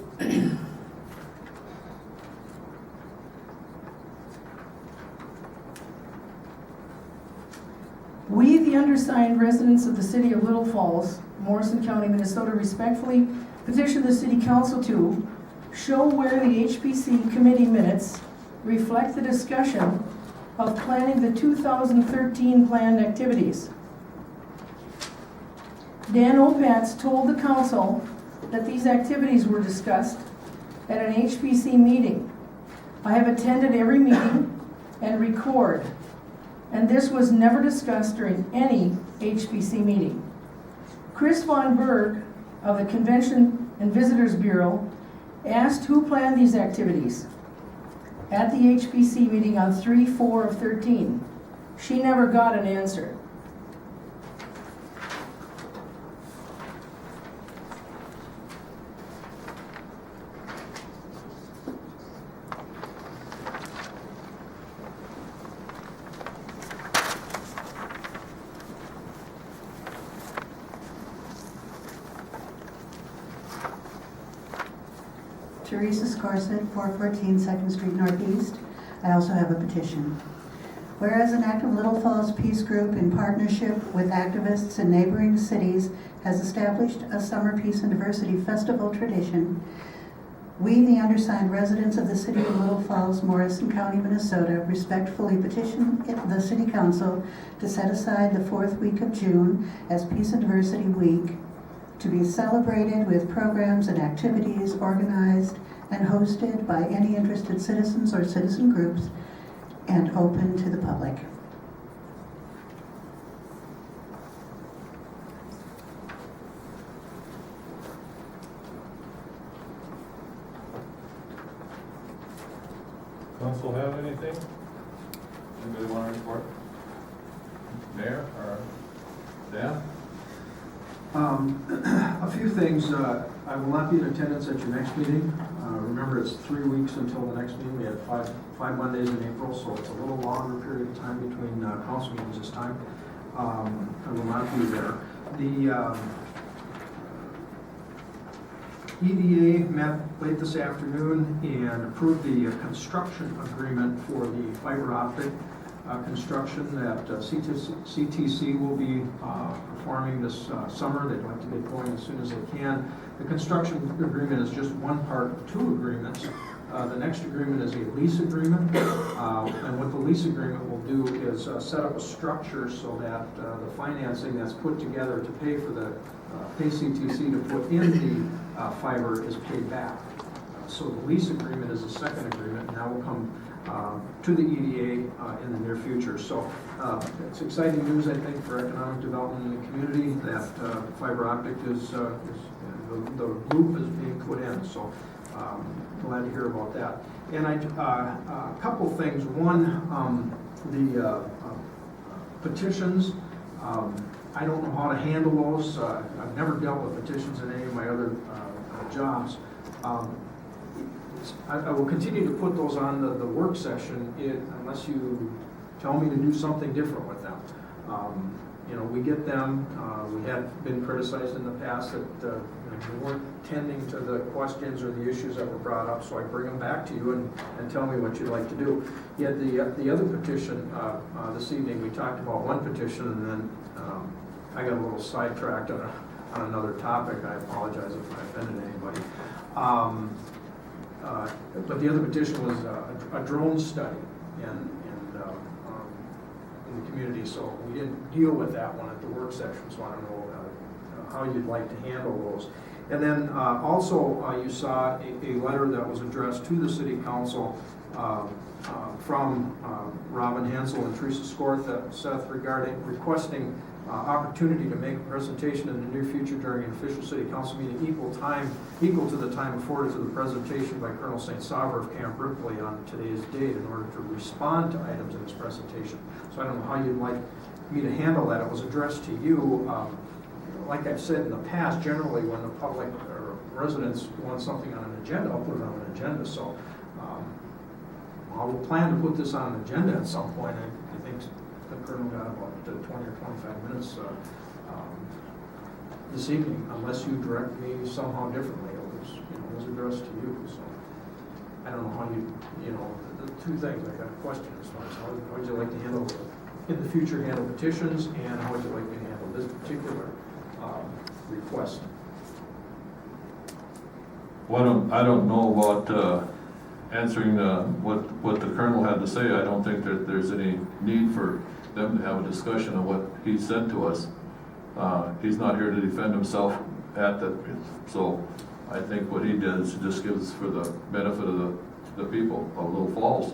We, the undersigned residents of the city of Little Falls, Morrison County, Minnesota, respectfully petition the city council to show where the HPC committee minutes reflect the discussion of planning the 2013 planned activities. Dan Opatz told the council that these activities were discussed at an HPC meeting. I have attended every meeting and record, and this was never discussed during any HPC meeting. Chris Von Berg of the Convention and Visitors Bureau asked who planned these activities at the HPC meeting on 3/4/13. She never got an answer. Teresa Scorset, 414 2nd Street Northeast. I also have a petition. Whereas an active Little Falls Peace Group in partnership with activists in neighboring cities has established a Summer Peace and Diversity Festival tradition, we, the undersigned residents of the city of Little Falls, Morrison County, Minnesota, respectfully petition the City Council to set aside the 4th week of June as Peace and Diversity Week, to be celebrated with programs and activities organized and hosted by any interested citizens or citizen groups, and open to the public. Council have anything? Anybody want to report? Mayor or Dan? A few things. I will not be in attendance at your next meeting. Remember, it's 3 weeks until the next meeting. We had five Mondays in April, so it's a little longer period of time between council meetings this time. I will not be there. The EDA met late this afternoon and approved the construction agreement for the fiber optic construction that CTC will be performing this summer. They'd like to get going as soon as they can. The construction agreement is just one part of 2 agreements. The next agreement is a lease agreement, and what the lease agreement will do is set up a structure so that the financing that's put together to pay for the pay CTC to put in the fiber is paid back. So the lease agreement is the second agreement, and that will come to the EDA in the near future. So it's exciting news, I think, for economic development in the community that fiber optic is the loop is being put in. So glad to hear about that. And a couple things. One, the petitions. I don't know how to handle those. I've never dealt with petitions in any of my other jobs. I will continue to put those on the work session unless you tell me to do something different with them. We get them. We had been criticized in the past that we weren't tending to the questions or the issues that were brought up, so I bring them back to you and tell me what you'd like to do. Yet the other petition this evening, we talked about one petition, and then I got a little sidetracked on another topic. I apologize if I offended anybody. But the other petition was a drone study in the community, so we didn't deal with that one at the work session, so I don't know how you'd like to handle those. And then also you saw a letter that was addressed to the City Council from Robin Hensel and Teresa Scorset regarding requesting opportunity to make a presentation in the near future during an official City Council meeting equal to the time afforded to the presentation by Colonel St. Sauver of Camp Ripley on today's date in order to respond to items in this presentation. So I don't know how you'd like me to handle that. It was addressed to you. Like I've said in the past, generally when the public or residents want something on an agenda, I'll put it on an agenda. So I will plan to put this on an agenda at some point. I think the Colonel got about 20 or 25 minutes this evening, unless you direct me somehow differently. It was addressed to you. So I don't know how the 2 things. I got a question as far as how would you like to handle in the future petitions, and how would you like me to handle this particular request? Well, I don't know about answering what the Colonel had to say. I don't think that there's any need for them to have a discussion of what he said to us. He's not here to defend himself so I think what he does just gives for the benefit of the people of Little Falls.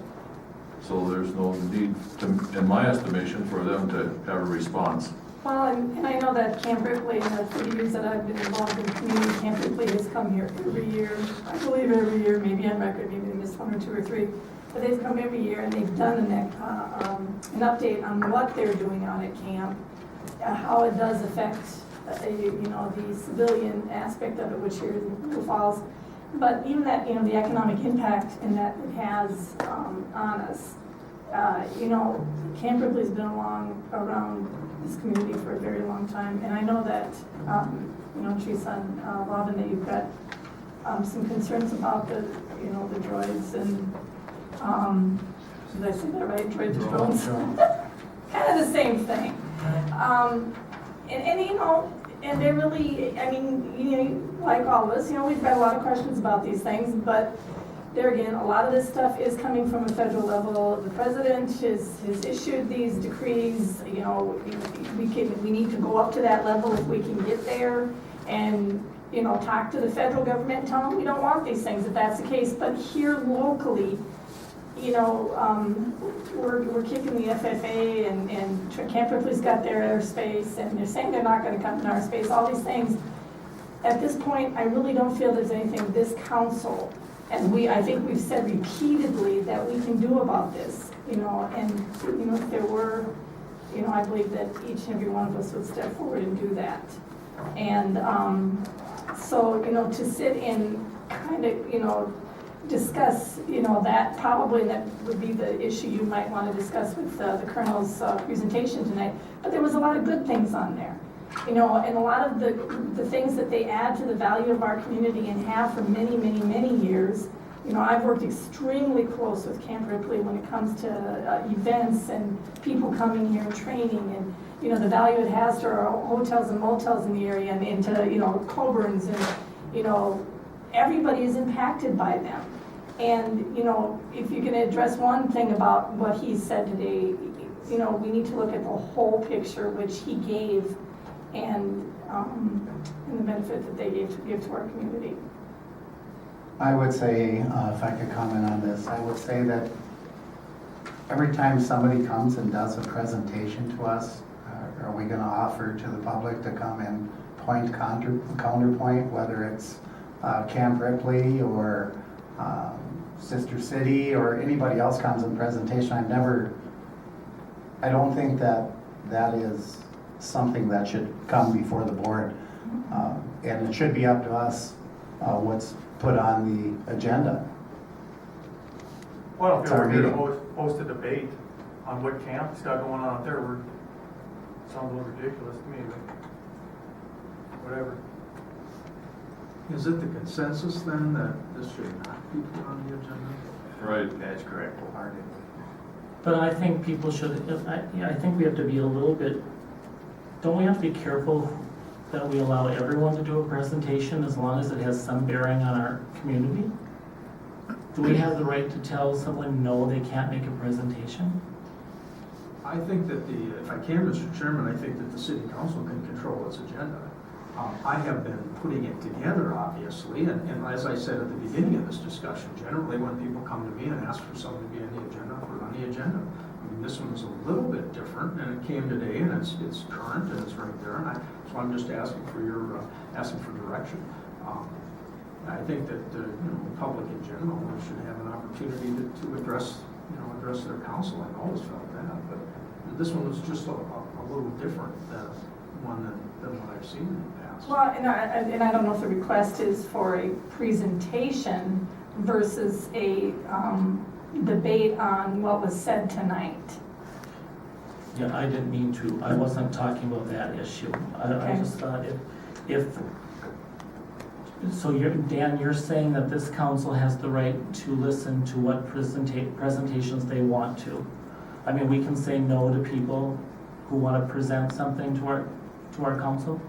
So there's no need, in my estimation, for them to have a response. Well, and I know that Camp Ripley, in the 30 years that I've been involved in community, Camp Ripley has come here every year. I believe every year, maybe on record, maybe they missed 1 or 2 or 3. But they've come every year and they've done an update on what they're doing out at camp, how it does affect, the civilian aspect of it, which here in Little Falls. But even that, the economic impact and that it has on us. Camp Ripley's been around this community for a very long time, and I know that, Teresa and Robin, that you've got some concerns about the droids and, did I say that right? Droids and drones? Kind of the same thing. And they're really, like all of us, we've got a lot of questions about these things, but there again, a lot of this stuff is coming from a federal level. The president has issued these decrees. We need to go up to that level if we can get there, and talk to the federal government and tell them we don't want these things if that's the case. But here locally, we're kicking the FFA and Camp Ripley's got their airspace, and they're saying they're not going to come in our space. All these things. At this point, I really don't feel there's anything this council. And I think we've said repeatedly that we can do about this, if there were, I believe that each and every one of us would step forward and do that. And to sit and kind of, discuss, that probably that would be the issue you might want to discuss with the Colonel's presentation tonight. But there was a lot of good things on there. And a lot of the things that they add to the value of our community and have for many, many, many years. I've worked extremely close with Camp Ripley when it comes to events and people coming here and training, and the value it has to our hotels and motels in the area, and to Coburn's, and everybody is impacted by them. And if you can address one thing about what he said today, we need to look at the whole picture, which he gave. And the benefit that they give to our community. I would say, if I could comment on this, I would say that every time somebody comes and does a presentation to us, are we going to offer to the public to come and counterpoint, whether it's Camp Ripley or Sister City or anybody else comes in presentation? I don't think that is something that should come before the board. And it should be up to us what's put on the agenda. Well, if It's we our were here to meeting. host a debate on what camp's got going on out there, sounds a little ridiculous to me, but whatever. Is it the consensus then that this should not be put on the agenda? Right. That's correct. But I think people should, I think we have to be a little bit, don't we have to be careful that we allow everyone to do a presentation as long as it has some bearing on our community? Do we have the right to tell someone, no, they can't make a presentation? I think that if I can, Mr. Chairman, I think that the city council can control its agenda. I have been putting it together, obviously, and as I said at the beginning of this discussion, generally when people come to me and ask for something to be on the agenda, I put it on the agenda. I mean, this one is a little bit different, and it came today, and it's current, and it's right there, and so I'm just asking for direction. I think that the public in general should have an opportunity to address their council. I've always felt that, but this one was just a little different than what I've seen in the past. Well, and I don't know if the request is for a presentation versus a debate on what was said tonight. Yeah, I didn't mean to. I wasn't talking about that issue. I just thought so Dan, you're saying that this council has the right to listen to what presentations they want to. I mean, we can say no to people who want to present something to our council?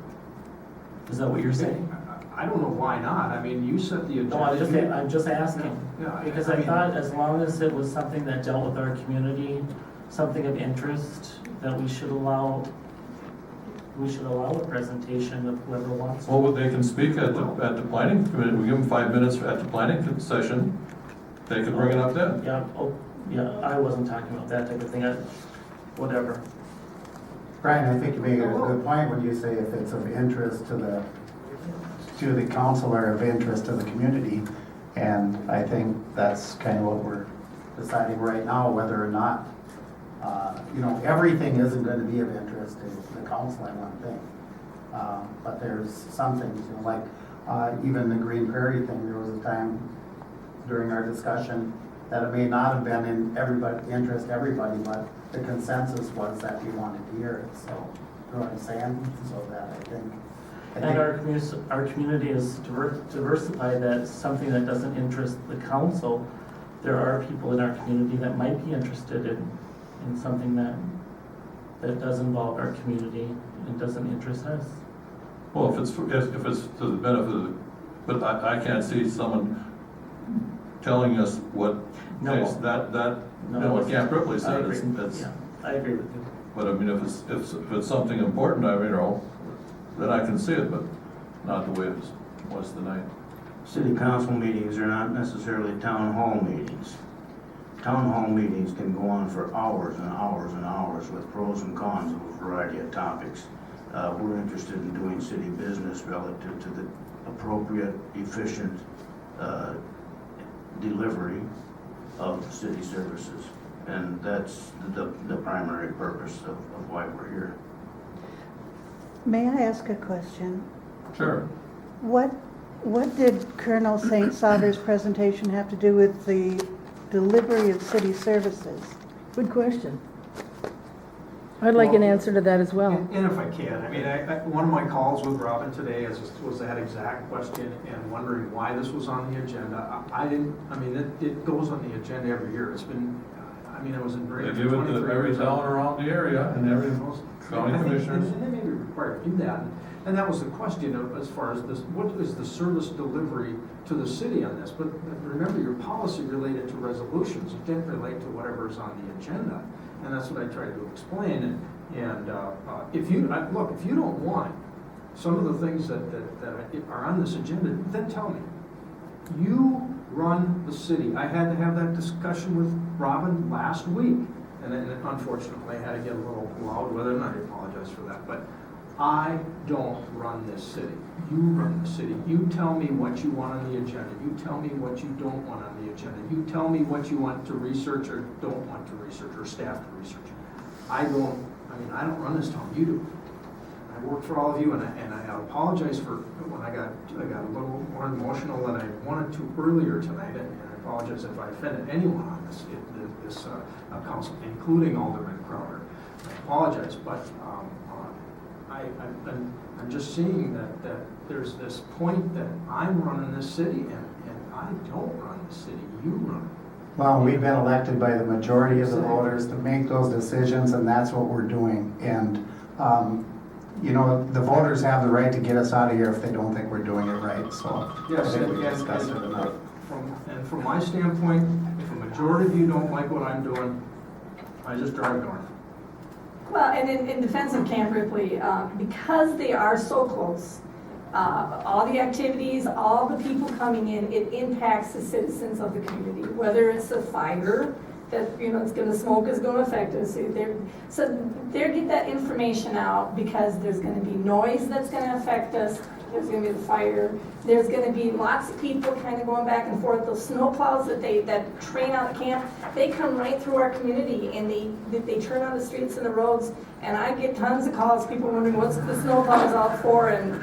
Is that what you're saying? I don't know why not. I mean, you set the agenda. No, I'm just asking. Yeah, Because I thought as long as it was something that dealt with our community, something of interest, that we should allow a presentation of whoever wants to. Well, they can speak at the planning committee. We give them 5 minutes at the planning session. They can bring it up then. Yeah, I wasn't talking about that type of thing. Whatever. Brian, I think you make a good point when you say if it's of interest to the council or of interest to the community. And I think that's kind of what we're deciding right now, whether or not, everything isn't going to be of interest to the council, I don't think. But there's some things, like even the Green Prairie thing, there was a time during our discussion that it may not have been in interest everybody, but the consensus was that we wanted to hear it, so, you know what I'm saying? So that I think. And our community is diversified, that's something that doesn't interest the council. There are people in our community that might be interested in something that does involve our community and doesn't interest us. Well, if it's to the benefit of the, but I can't see someone telling us what, No. what Camp Ripley said, I agree with you. but I mean, if it's something important, then I can see it, but not the way it was tonight. City council meetings are not necessarily town hall meetings. Town hall meetings can go on for hours and hours and hours with pros and cons of a variety of topics. We're interested in doing city business relative to the appropriate, efficient delivery of city services. And that's the primary purpose of why we're here. May I ask a question? Sure. What did Colonel St. Sauver's presentation have to do with the delivery of city services? Good question. I'd like an answer to that as well. And if I can, I mean, one of my calls with Robin today was that exact question and wondering why this was on the agenda. It goes on the agenda every year. It's been, it was in They Brady give for it 23 to every years. town around the area and every county commissioners. And they may be required to do that. And that was the question as far as this, what is the service delivery to the city on this? But remember, your policy related to resolutions. It didn't relate to whatever is on the agenda. And that's what I tried to explain. And if you don't want some of the things that are on this agenda, then tell me. You run the city. I had to have that discussion with Robin last week. And unfortunately, I had to get a little loud with it, and I apologize for that. But I don't run this city. You run the city. You tell me what you want on the agenda. You tell me what you don't want on the agenda. You tell me what you want to research or don't want to research, or staff to research. I don't run this town. You do. I work for all of you, and I apologize for when I got a little more emotional than I wanted to earlier tonight, and I apologize if I offended anyone on this council, including Alderman Crowder. I apologize, but I'm just seeing that there's this point that I'm running this city, and I don't run the city. You run it. Well, we've been elected by the majority of the voters to make those decisions, and that's what we're doing. And, the voters have the right to get us out of here if they don't think we're doing it right, so. Yes, I think we discussed it enough. From my standpoint, if a majority of you don't like what I'm doing, I just drive north. Well, and in defense of Camp Ripley, because they are so close, all the activities, all the people coming in, it impacts the citizens of the community, whether it's a fire that, it's gonna smoke is gonna affect us. So they're get that information out because there's gonna be noise that's gonna affect us. There's gonna be the fire. There's gonna be lots of people kind of going back and forth. Those snow plows that train out of camp, they come right through our community and they turn on the streets and the roads. And I get tons of calls, people wondering what's the snow plows out for in,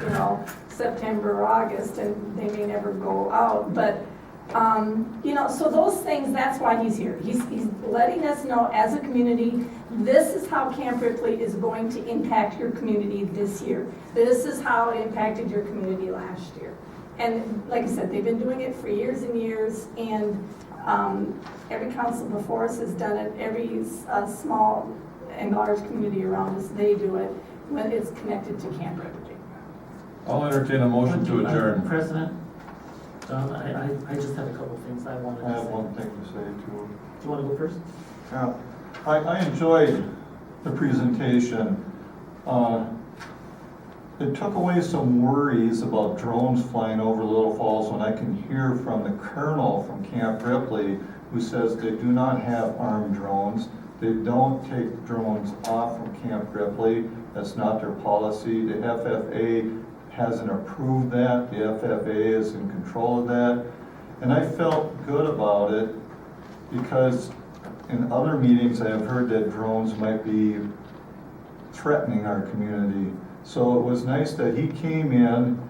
September or August, and they may never go out. But, so those things, that's why he's here. He's letting us know as a community, this is how Camp Ripley is going to impact your community this year. This is how it impacted your community last year. And like I said, they've been doing it for years and years, and every council before us has done it. Every small and large community around us, they do it when it's connected to Camp Ripley. I'll entertain a motion to adjourn. President, John, I just have a couple things I wanted to say. I have one thing to say too. Do you want to go first? Yeah, I enjoyed the presentation. It took away some worries about drones flying over Little Falls when I can hear from the colonel from Camp Ripley who says they do not have armed drones. They don't take drones off from Camp Ripley. That's not their policy. The FFA hasn't approved that. The FFA is in control of that. And I felt good about it because in other meetings I have heard that drones might be threatening our community. So it was nice that he came in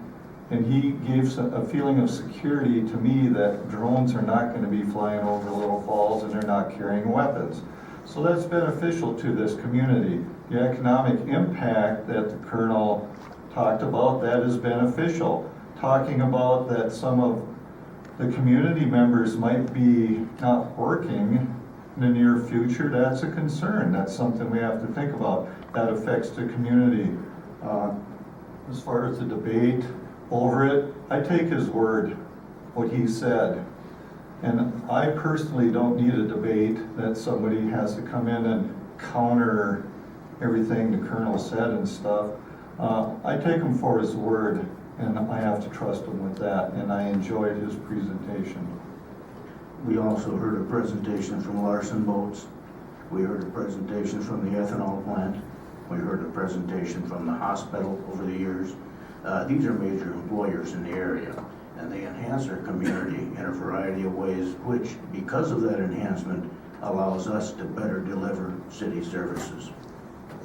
and he gave a feeling of security to me that drones are not going to be flying over Little Falls and they're not carrying weapons. So that's beneficial to this community. The economic impact that the Colonel talked about, that is beneficial. Talking about that some of the community members might be not working in the near future, that's a concern. That's something we have to think about. That affects the community. As far as the debate over it, I take his word, what he said. And I personally don't need a debate that somebody has to come in and counter everything the Colonel said and stuff. I take him for his word, and I have to trust him with that, and I enjoyed his presentation. We also heard a presentation from Larson Boats. We heard a presentation from the ethanol plant. We heard a presentation from the hospital over the years. These are major employers in the area, and they enhance their community in a variety of ways, which, because of that enhancement, allows us to better deliver city services.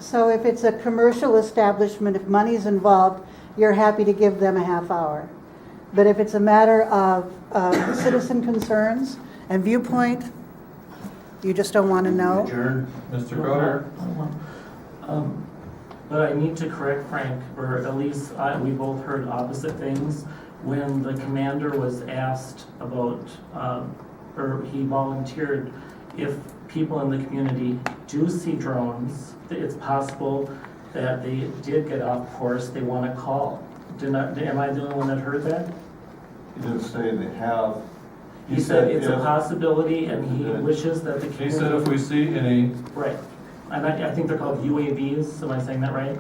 So if it's a commercial establishment, if money's involved, you're happy to give them a half hour. But if it's a matter of citizen concerns and viewpoint, you just don't want to know? Adjourn. Mr. Carter? But I need to correct Frank, or at least we both heard opposite things. When the commander was asked about, or he volunteered, if people in the community do see drones, it's possible that they did get off course, they want to call. Am I the only one that heard that? He didn't say they have. He said it's a possibility, and he wishes that the community... He said if we see any... Right. And I think they're called UAVs, am I saying that right?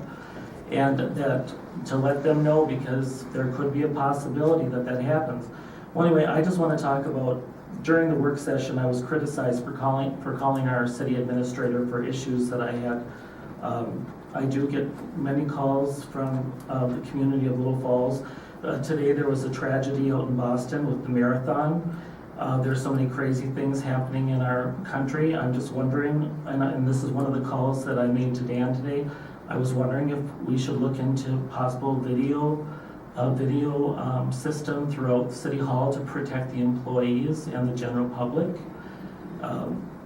And that, to let them know, because there could be a possibility that that happens. Well, anyway, I just want to talk about, during the work session, I was criticized for calling our city administrator for issues that I had. I do get many calls from the community of Little Falls. Today there was a tragedy out in Boston with the marathon. There's so many crazy things happening in our country. I'm just wondering, and this is one of the calls that I made to Dan today, I was wondering if we should look into possible video system throughout City Hall to protect the employees and the general public.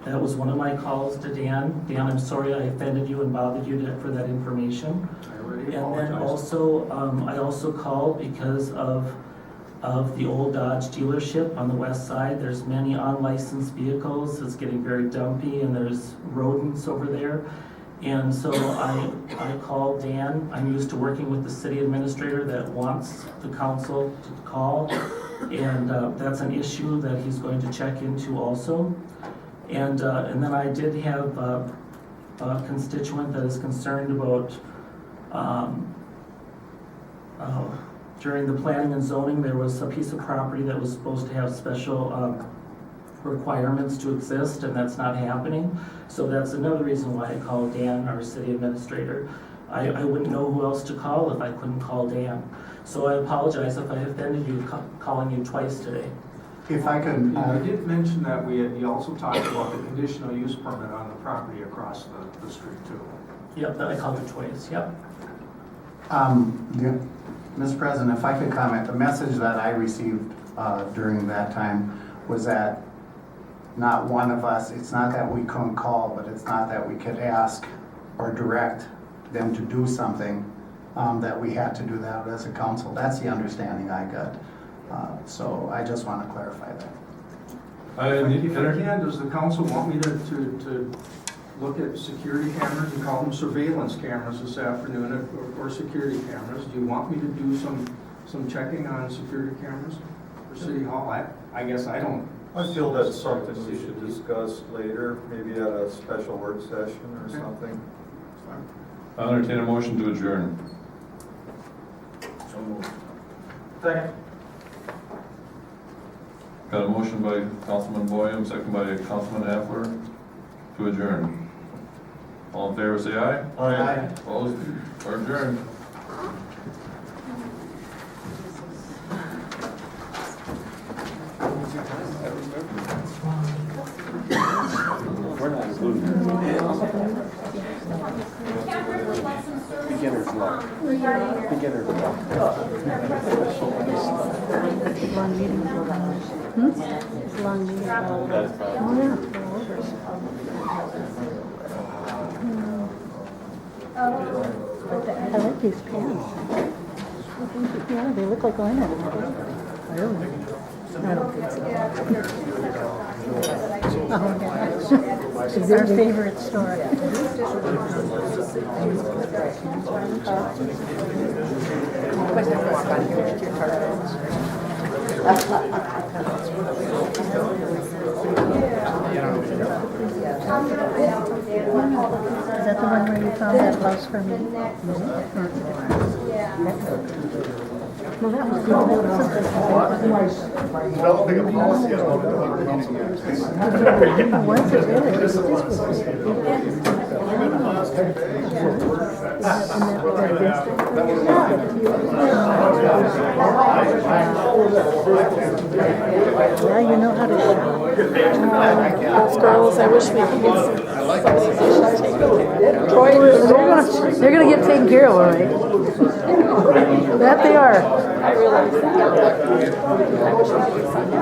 That was one of my calls to Dan. Dan, I'm sorry I offended you and bothered you for that information. I already And then apologize. also, I also called because of the old Dodge dealership on the west side. There's many unlicensed vehicles. It's getting very dumpy, and there's rodents over there. And so I called Dan. I'm used to working with the city administrator that wants the council to call. And that's an issue that he's going to check into also. And then I did have a constituent that is concerned about during the planning and zoning, there was a piece of property that was supposed to have special requirements to exist, and that's not happening. So that's another reason why I called Dan, our city administrator. I wouldn't know who else to call if I couldn't call Dan. So I apologize if I offended you calling you twice today. If I could, You did mention that you also talked about the conditional use permit on the property across the street too. Yep, I called you twice, yep. Mr. President, if I could comment, the message that I received during that time was that not one of us, it's not that we couldn't call, but it's not that we could ask or direct them to do something, that we had to do that as a council. That's the understanding I got. So I just want to clarify that. If I can, does the council want me to look at security cameras and call them surveillance cameras this afternoon, or security cameras? Do you want me to do some checking on security cameras for City Hall? I guess I don't. I feel that's something we should discuss later, maybe at a special work session or something. I'll entertain a motion to adjourn. So moved. Second. Got a motion by Councilman Boyum, second by Councilman Appler to adjourn. All in favor, say aye. Aye. Opposed? Or adjourned. Long meeting. It's a long meeting. Oh, yeah. I like these pants. Yeah, they look like linen. Really? I don't think so. Oh, yeah. It's our favorite store. Is that the one where you found that blouse for me? Well, that was good. Developing a policy on what the council members. Once it is. Yeah, you know how to shop. Those girls, I wish we could get some of these issues taken. Troy, They're gonna get taken care of, all right? That they are. I realize that. I wish we could do something.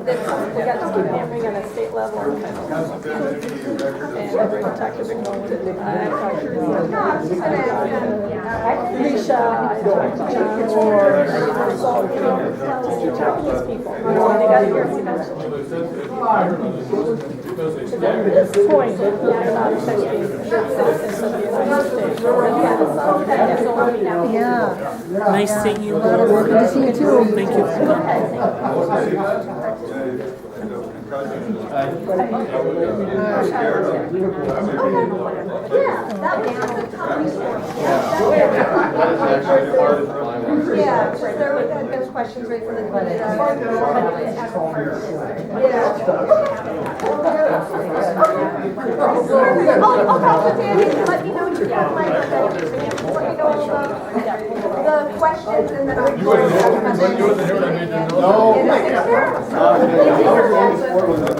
We got to keep hammering on a state level and kind of. And I've already talked to Rick Moulton. I talked to Risha, I talked to John Ward. So, you know, talk to these people. You know, they got to hear us eventually. Because at this point, they're not essentially citizens of the United States. Yeah. Nice seeing you. Good to see you too. Thank you. Yeah, there were those questions right from the beginning. I'll talk with Danny and let me know what you got. Let me know all the questions and then I'll. You wasn't here when I made the note. No.